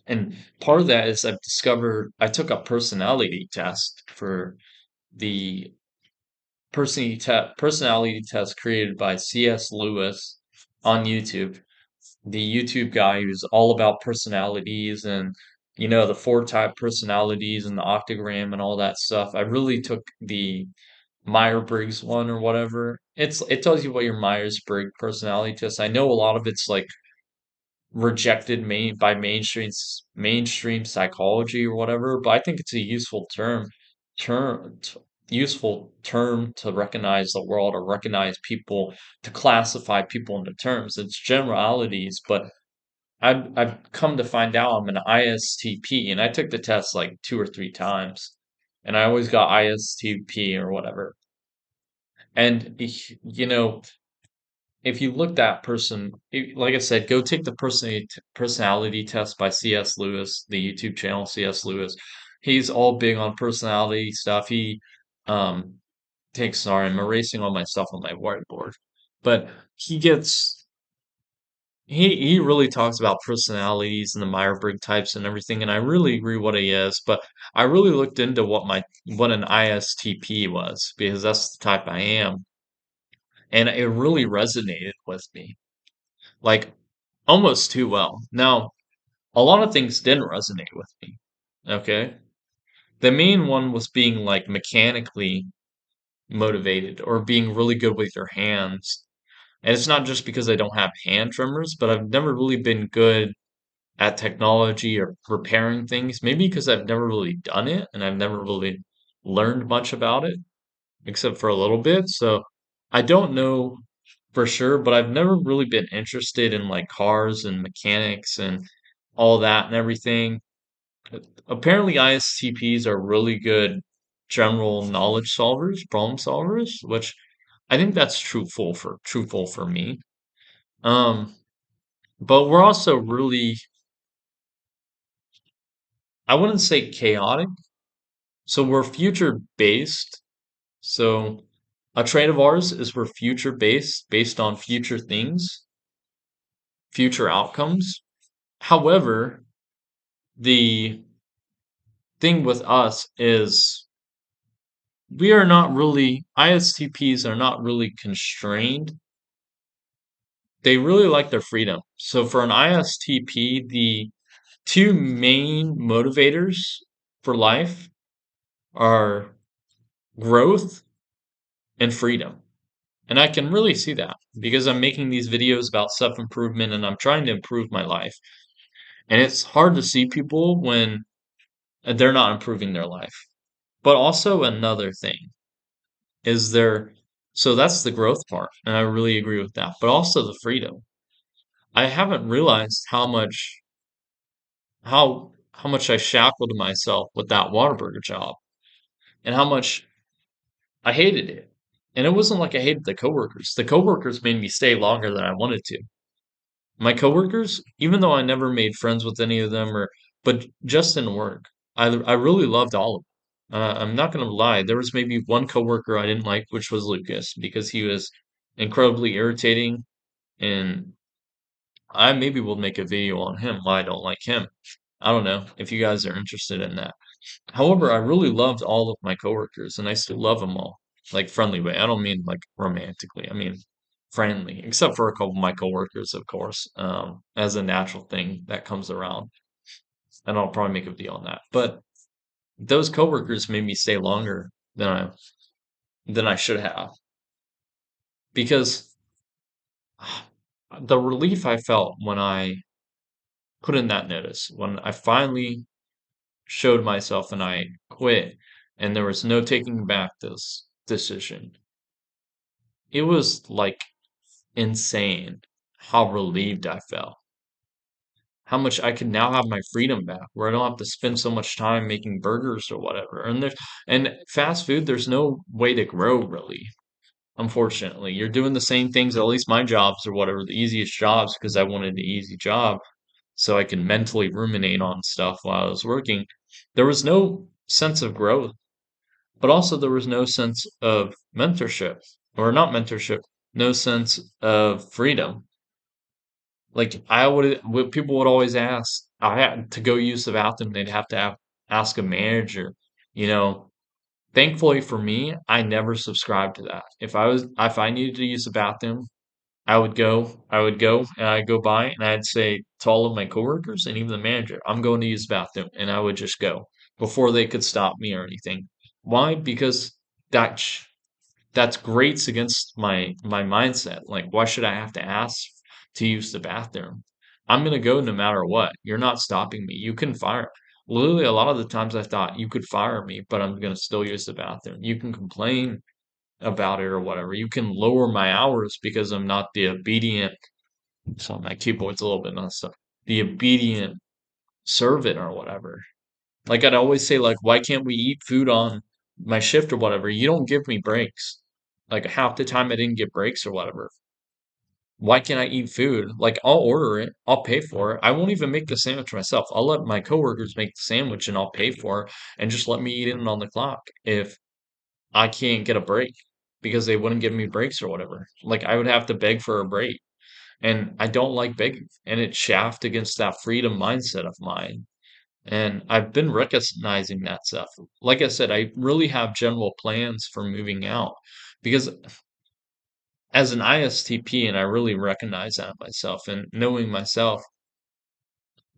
And part of that is I took a personality test for the personality test created by C.S. Lewis on YouTube, the YouTube guy who's all about personalities and the four type personalities and the octagram and all that stuff. I really took the Myers Briggs one or whatever. It tells you what your Myers Briggs personality test. I know a lot of it's like rejected by mainstream psychology or whatever, but I think it's a term useful term to recognize the world or recognize people, to classify people into terms. It's generalities, but I've come to find out I'm an ISTP, and I took the test like 2 or 3 times, and I always got ISTP or whatever. And if you look that person, like I said, go take the personality test by C.S. Lewis, the YouTube channel C.S. Lewis. He's all big on personality stuff. He um sorry, I'm erasing all my stuff on my whiteboard, but he gets he really talks about personalities and the Myers-Briggs types and everything, and I really agree what he is. But I really looked into what an ISTP was because that's the type I am, and it really resonated with me, like almost too well. Now, a lot of things didn't resonate with me. Okay, the main one was being like mechanically motivated or being really good with your hands. And it's not just because I don't have hand tremors, but I've never really been good at technology or repairing things. Maybe because I've never really done it and I've never really learned much about it, except for a little bit. So I don't know for sure, but I've never really been interested in like cars and mechanics and all that and everything. Apparently, ISTPs are really good general knowledge solvers, problem solvers, which I think that's truthful for me. Um, but we're also really, I wouldn't say chaotic. So we're future based. So a trait of ours is we're future based, based on future things, future outcomes. However, the thing with us is we are not really, ISTPs are not really constrained. They really like their freedom. So for an ISTP, the two main motivators for life are growth and freedom. And I can really see that because I'm making these videos about self improvement and I'm trying to improve my life. And it's hard to see people when they're not improving their life. But also, another thing is there, so that's the growth part. And I really agree with that. But also the freedom. I haven't realized how much I shackled myself with that Whataburger job and how much I hated it. And it wasn't like I hated the coworkers. The coworkers made me stay longer than I wanted to. My coworkers, even though I never made friends with any of them, or but just in work, I really loved all of them. I'm not gonna lie, there was maybe one coworker I didn't like, which was Lucas, because he was incredibly irritating, and I maybe will make a video on him why I don't like him. I don't know if you guys are interested in that. However, I really loved all of my coworkers, and I still love them all, like friendly way. I don't mean like romantically. I mean friendly, except for a couple of my coworkers, of course, as a natural thing that comes around. And I'll probably make a video on that. But those coworkers made me stay longer than I should have because the relief I felt when I put in that notice, when I finally showed myself and I quit, and there was no taking back this decision. It was like insane how relieved I felt. How much I can now have my freedom back, where I don't have to spend so much time making burgers or whatever. And fast food, there's no way to grow really. Unfortunately, you're doing the same things. At least my jobs or whatever, the easiest jobs because I wanted the easy job, so I can mentally ruminate on stuff while I was working. There was no sense of growth, but also there was no sense of mentorship, or not mentorship, no sense of freedom. Like people would always ask, I had to go use the bathroom, they'd have to ask a manager, you know. Thankfully for me, I never subscribed to that. If I needed to use the bathroom, I would go and I'd go by and I'd say to all of my coworkers and even the manager, I'm going to use the bathroom, and I would just go before they could stop me or anything. Why? Because that that's grates against my mindset. Like, why should I have to ask to use the bathroom? I'm gonna go no matter what. You're not stopping me. You can fire. Literally, a lot of the times I thought you could fire me, but I'm gonna still use the bathroom. You can complain about it or whatever. You can lower my hours because I'm not the obedient. So my keyboard's a little bit messed up. The obedient servant or whatever. Like I'd always say, like, why can't we eat food on my shift or whatever? You don't give me breaks. Like half the time I didn't get breaks or whatever. Why can't I eat food? Like I'll order it, I'll pay for it. I won't even make the sandwich myself. I'll let my coworkers make the sandwich and I'll pay for it and just let me eat it on the clock if I can't get a break because they wouldn't give me breaks or whatever. Like I would have to beg for a break. And I don't like begging. And it chaffed against that freedom mindset of mine. And I've been recognizing that stuff. Like I said, I really have general plans for moving out because as an ISTP, and I really recognize that myself and knowing myself,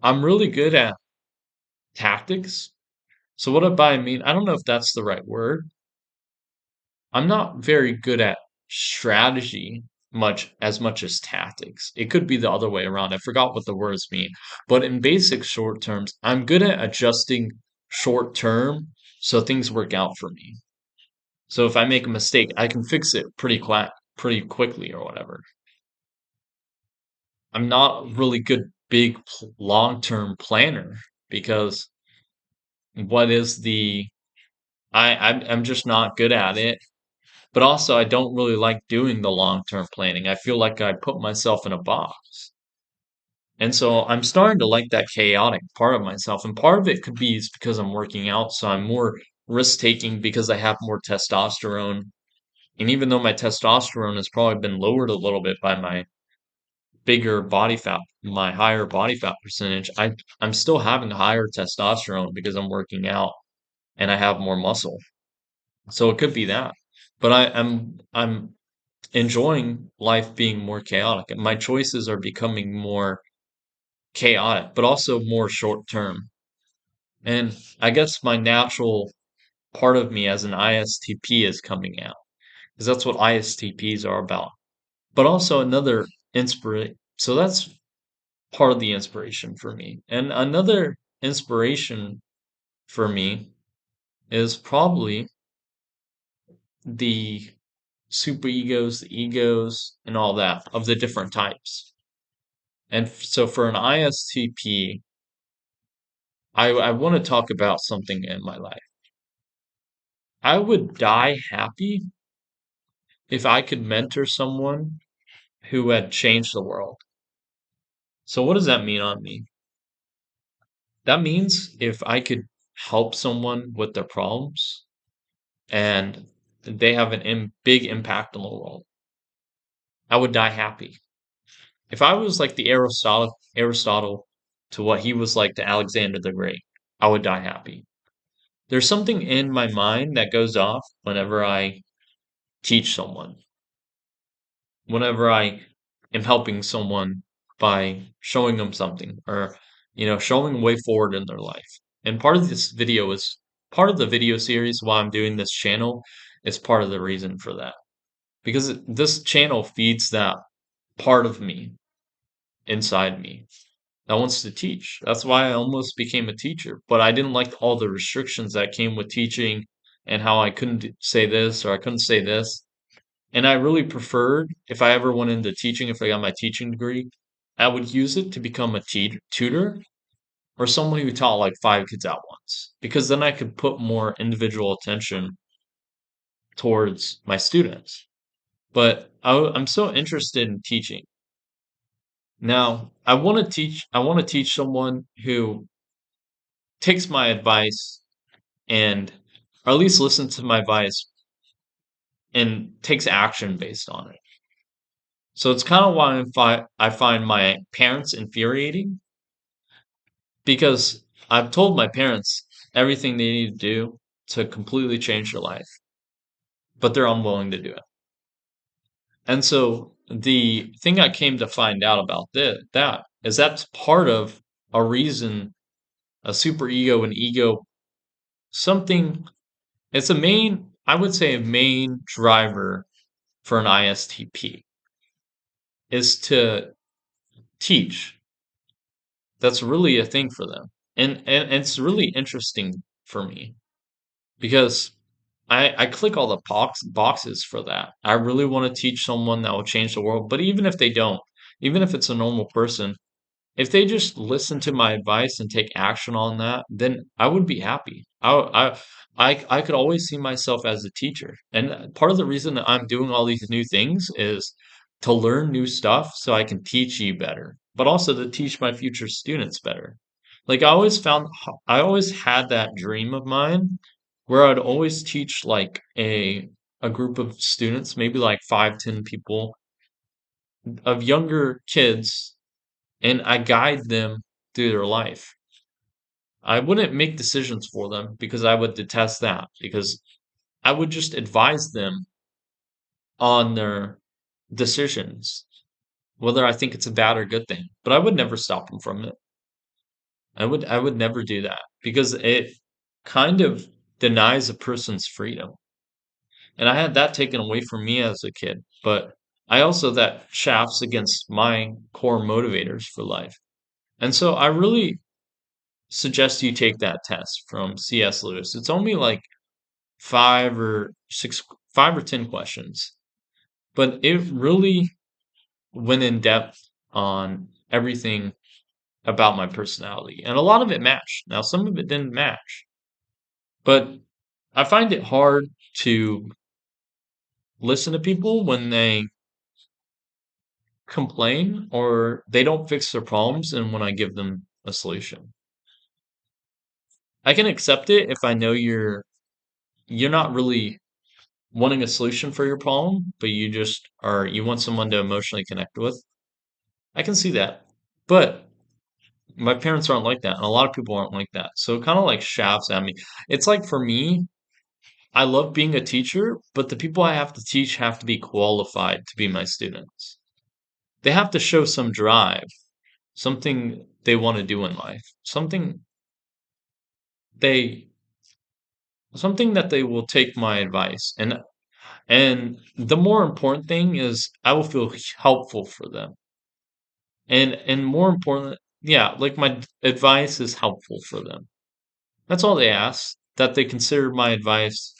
I'm really good at tactics. So what by I mean, I don't know if that's the right word. I'm not very good at strategy. much as tactics. It could be the other way around. I forgot what the words mean. But in basic short terms, I'm good at adjusting short term so things work out for me. So if I make a mistake, I can fix it pretty quickly or whatever. I'm not really good big long-term planner because what is the I'm just not good at it. But also I don't really like doing the long-term planning. I feel like I put myself in a box. And so I'm starting to like that chaotic part of myself. And part of it could be is because I'm working out, so I'm more risk taking because I have more testosterone. And even though my testosterone has probably been lowered a little bit by my higher body fat percentage, I'm still having higher testosterone because I'm working out and I have more muscle. So it could be that. But I'm enjoying life being more chaotic. And my choices are becoming more chaotic, but also more short term. And I guess my natural part of me as an ISTP is coming out because that's what ISTPs are about. But also another inspiration. So that's part of the inspiration for me. And another inspiration for me is probably the superegos, the egos, and all that of the different types. And so for an ISTP, I want to talk about something in my life. I would die happy if I could mentor someone who had changed the world. So what does that mean on me? That means if I could help someone with their problems and they have an big impact on the world, I would die happy. If I was like the Aristotle to what he was like to Alexander the Great, I would die happy. There's something in my mind that goes off whenever I teach someone, whenever I am helping someone by showing them something or, showing a way forward in their life. And part of the video series why I'm doing this channel is part of the reason for that. Because this channel feeds that part of me inside me that wants to teach. That's why I almost became a teacher, but I didn't like all the restrictions that came with teaching and how I couldn't say this or I couldn't say this. And I really preferred if I ever went into teaching, if I got my teaching degree, I would use it to become a tutor or someone who taught like 5 kids at once, because then I could put more individual attention towards my students. But I'm so interested in teaching. Now, I want to teach someone who takes my advice and or at least listens to my advice and takes action based on it. So it's kind of why I find my parents infuriating because I've told my parents everything they need to do to completely change their life, but they're unwilling to do it. And so the thing I came to find out about that is that's part of a reason a super ego and ego something it's a main I would say a main driver for an ISTP is to teach. That's really a thing for them. And it's really interesting for me because I click all the boxes for that. I really want to teach someone that will change the world. But even if they don't, even if it's a normal person, if they just listen to my advice and take action on that, then I would be happy. I could always see myself as a teacher. And part of the reason that I'm doing all these new things is to learn new stuff so I can teach you better, but also to teach my future students better. Like I always had that dream of mine where I'd always teach like a group of students, maybe like 5, 10 people of younger kids and I guide them through their life. I wouldn't make decisions for them because I would detest that because I would just advise them on their decisions, whether I think it's a bad or good thing. But I would never stop them from it. I would never do that because it kind of denies a person's freedom. And I had that taken away from me as a kid, but I also that shafts against my core motivators for life. And so I really suggest you take that test from C.S. Lewis. It's only like five or six, 5 or 10 questions, but it really went in depth on everything about my personality. And a lot of it matched. Now, some of it didn't match, but I find it hard to listen to people when they complain or they don't fix their problems and when I give them a solution. I can accept it if I know you're not really wanting a solution for your problem, but you want someone to emotionally connect with. I can see that. But my parents aren't like that, and a lot of people aren't like that. So it kind of like shafts at me. It's like for me, I love being a teacher, but the people I have to teach have to be qualified to be my students. They have to show some drive, something they want to do in life, they something that they will take my advice. And the more important thing is I will feel helpful for them. And more important, yeah, like my advice is helpful for them. That's all they ask, that they consider my advice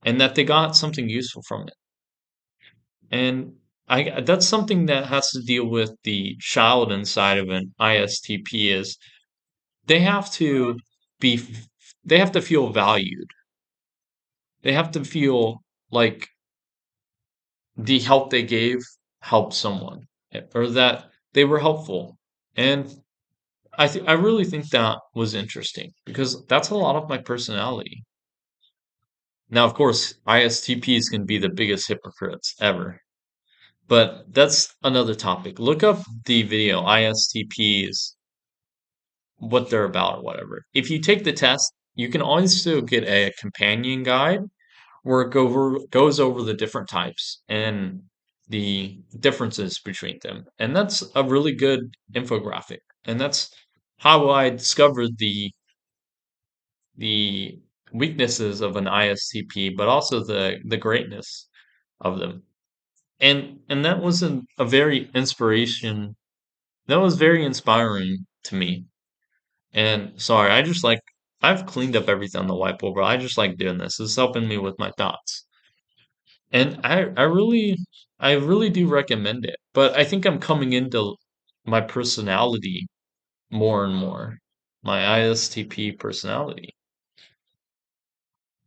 and that they got something useful from it. And I that's something that has to deal with the child inside of an ISTP is they have to be they have to feel valued. They have to feel like the help they gave helped someone or that they were helpful. And I really think that was interesting because that's a lot of my personality. Now, of course, ISTPs can be the biggest hypocrites ever, but that's another topic. Look up the video ISTPs, what they're about or whatever. If you take the test, you can also get a companion guide where goes over the different types and the differences between them. And that's a really good infographic. And that's how I discovered the weaknesses of an ISTP, but also the greatness of them. And that was a very inspiration. That was very inspiring to me. And sorry, I've cleaned up everything on the whiteboard, but I just like doing this. It's helping me with my thoughts. And I really do recommend it. But I think I'm coming into my personality more and more. My ISTP personality.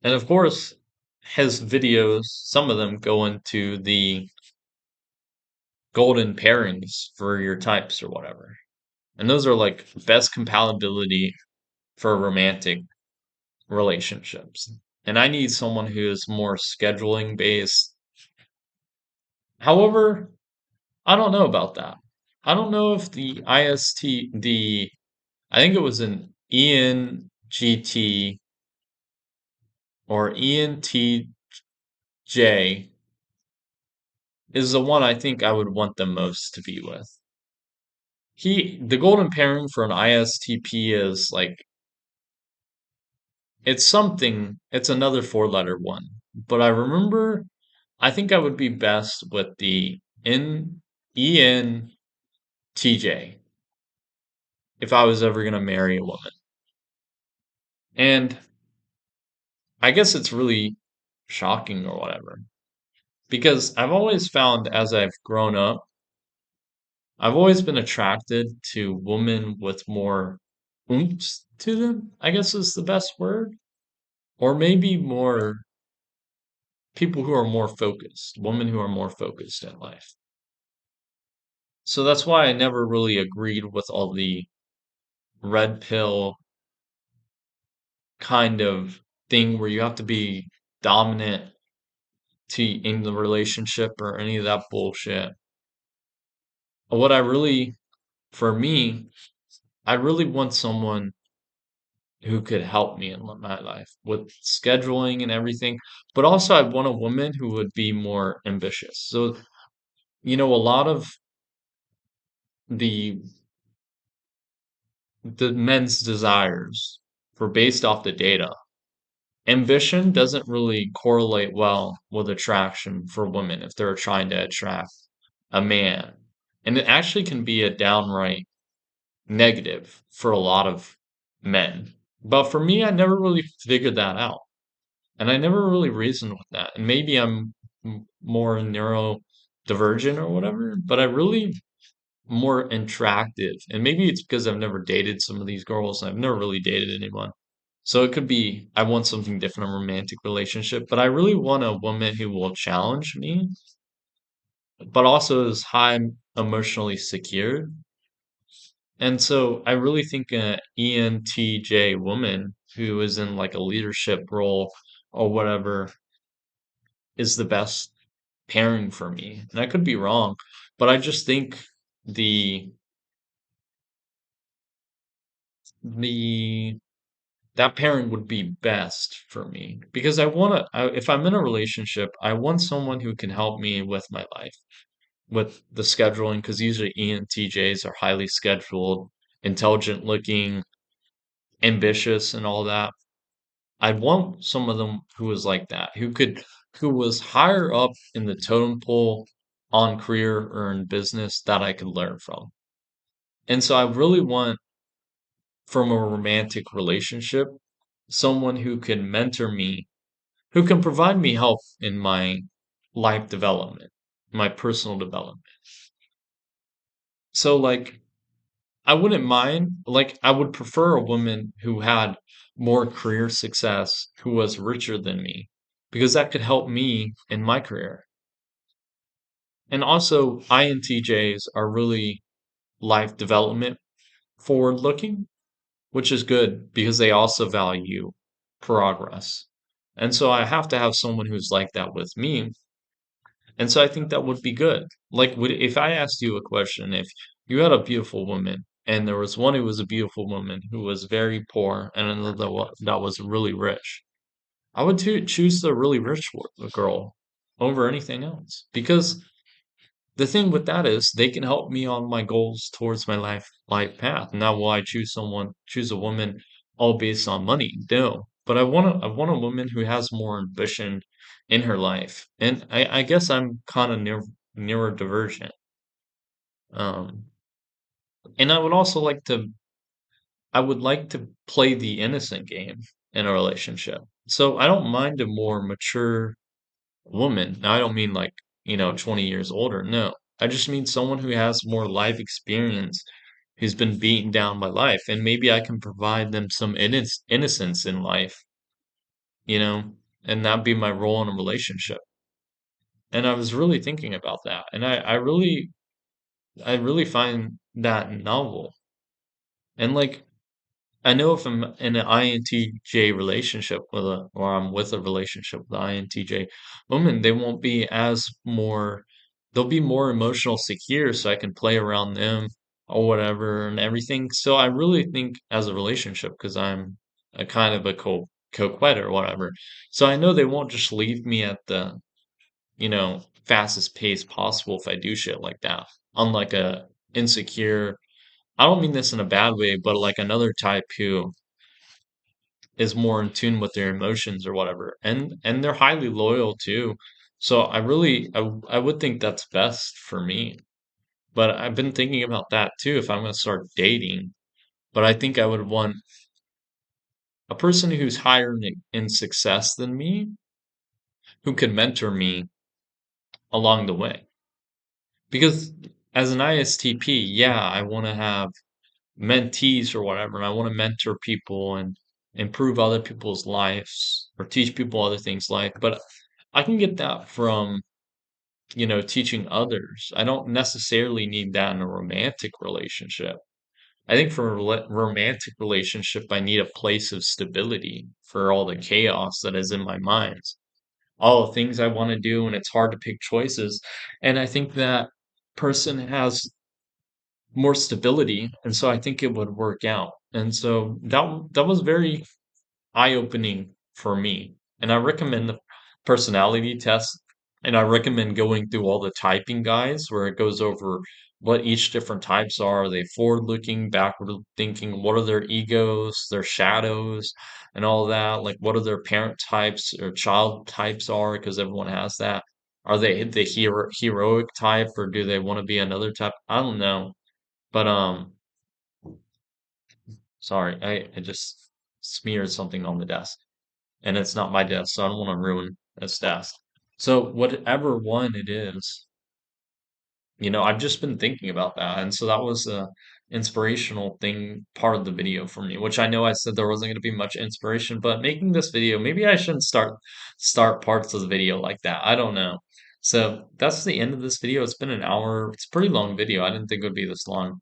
And of course, his videos, some of them go into the golden pairings for your types or whatever. And those are like best compatibility for romantic relationships. And I need someone who is more scheduling based. However, I don't know about that. I don't know if I think it was an ENGT or ENTJ is the one I think I would want the most to be with. The golden pairing for an ISTP is like, it's another 4 letter one. But I think I would be best with the ENTJ if I was ever going to marry a woman. And I guess it's really shocking or whatever. Because I've always found as I've grown up, I've always been attracted to women with more oomph to them, I guess is the best word. Or maybe more people who are more focused, women who are more focused in life. So that's why I never really agreed with all the red pill kind of thing where you have to be dominant in the relationship or any of that bullshit. What I really, for me, I really want someone who could help me in my life with scheduling and everything. But also, I want a woman who would be more ambitious. So, a lot of the men's desires were based off the data. Ambition doesn't really correlate well with attraction for women if they're trying to attract. a man. And it actually can be a downright negative for a lot of men. But for me, I never really figured that out. And I never really reasoned with that. And maybe I'm more neurodivergent or whatever, but I really more attractive. And maybe it's because I've never dated some of these girls. I've never really dated anyone. So it could be I want something different, a romantic relationship, but I really want a woman who will challenge me, but also is high emotionally secure. And so I really think a ENTJ woman who is in like a leadership role or whatever is the best pairing for me. And I could be wrong, but I just think the the that pairing would be best for me because if I'm in a relationship, I want someone who can help me with my life, with the scheduling, because usually ENTJs are highly scheduled, intelligent looking, ambitious, and all that. I'd want some of them who was like that, who was higher up in the totem pole on career or in business that I could learn from. And so I really want from a romantic relationship someone who can mentor me, who can provide me help in my life development, my personal development. So like I wouldn't mind, like I would prefer a woman who had more career success, who was richer than me, because that could help me in my career. And also INTJs are really life development forward looking, which is good because they also value progress. And so I have to have someone who's like that with me. And so I think that would be good. Like, if I asked you a question, if you had a beautiful woman and there was one who was a beautiful woman who was very poor and another that was really rich, I would choose the really rich girl over anything else because the thing with that is they can help me on my goals towards my life path. Now, will I choose a woman all based on money? No. But I want a woman who has more ambition in her life. And I guess I'm kind of neurodivergent. Um, and I would like to play the innocent game in a relationship. So I don't mind a more mature woman. Now, I don't mean like, 20 years older. No. I just mean someone who has more life experience, who's been beaten down by life, and maybe I can provide them some innocence in life, you know, and that'd be my role in a relationship. And I was really thinking about that, and I really find that novel. And like I know if I'm in an INTJ relationship or I'm with a relationship with an INTJ woman, they'll be more emotional secure so I can play around them or whatever and everything. So I really think as a relationship, because I'm a kind of a coquette or whatever. So I know they won't just leave me at the, fastest pace possible if I do shit like that. Unlike a insecure, I don't mean this in a bad way, but like another type who is more in tune with their emotions or whatever, and they're highly loyal too. So I would think that's best for me. But I've been thinking about that too if I'm going to start dating. But I think I would want a person who's higher in success than me, who can mentor me along the way. Because as an ISTP, yeah, I want to have mentees or whatever, and I want to mentor people and improve other people's lives or teach people other things life. But I can get that from, teaching others. I don't necessarily need that in a romantic relationship. I think for a romantic relationship, I need a place of stability for all the chaos that is in my mind, all the things I want to do, and it's hard to pick choices. And I think that person has more stability, and so I think it would work out. And so that was very eye-opening for me. And I recommend the personality test, and I recommend going through all the typing guides where it goes over what each different types are. Are they forward-looking, backward-thinking? What are their egos, their shadows, and all that? Like what are their parent types or child types are, because everyone has that. Are they the heroic type or do they want to be another type? I don't know. But sorry, I just smeared something on the desk. And it's not my desk, so I don't want to ruin this desk. So whatever one it is, I've just been thinking about that, and so that was a inspirational thing part of the video for me, which I know I said there wasn't going to be much inspiration, but making this video, maybe I shouldn't start parts of the video like that. I don't know. So that's the end of this video. It's been an hour. It's a pretty long video. I didn't think it would be this long.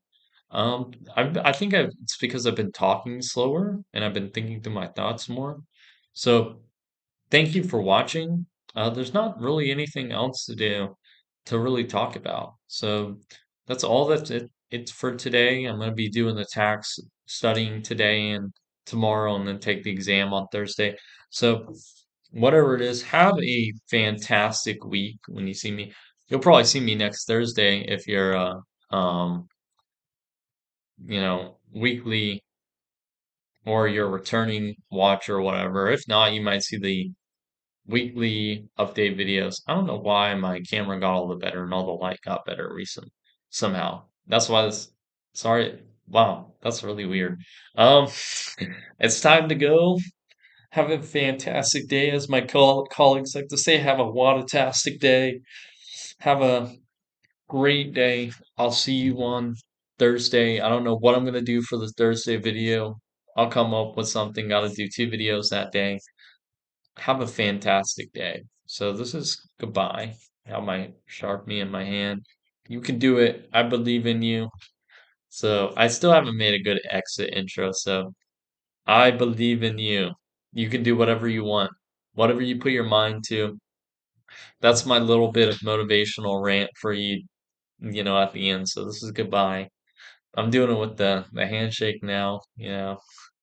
I think it's because I've been talking slower and I've been thinking through my thoughts more. So thank you for watching. There's not really anything else to do to really talk about. So that's all it's for today. I'm going to be doing the tax studying today and tomorrow and then take the exam on Thursday. So whatever it is, have a fantastic week when you see me. You'll probably see me next Thursday if you're weekly or you're returning watch or whatever. If not, you might see the weekly update videos. I don't know why my camera got all the better and all the light got better recent somehow. That's why this sorry. Wow, that's really weird. Um it's time to go. Have a fantastic day, as my colleagues like to say. Have a wadatastic day. Have a great day. I'll see you on Thursday. I don't know what I'm gonna do for the Thursday video. I'll come up with something. Gotta do 2 videos that day. Have a fantastic day. So this is goodbye. I have my Sharpie in my hand. You can do it. I believe in you. So I still haven't made a good exit intro. So I believe in you. You can do whatever you want, whatever you put your mind to. That's my little bit of motivational rant for you, at the end. So this is goodbye. I'm doing it with the handshake now.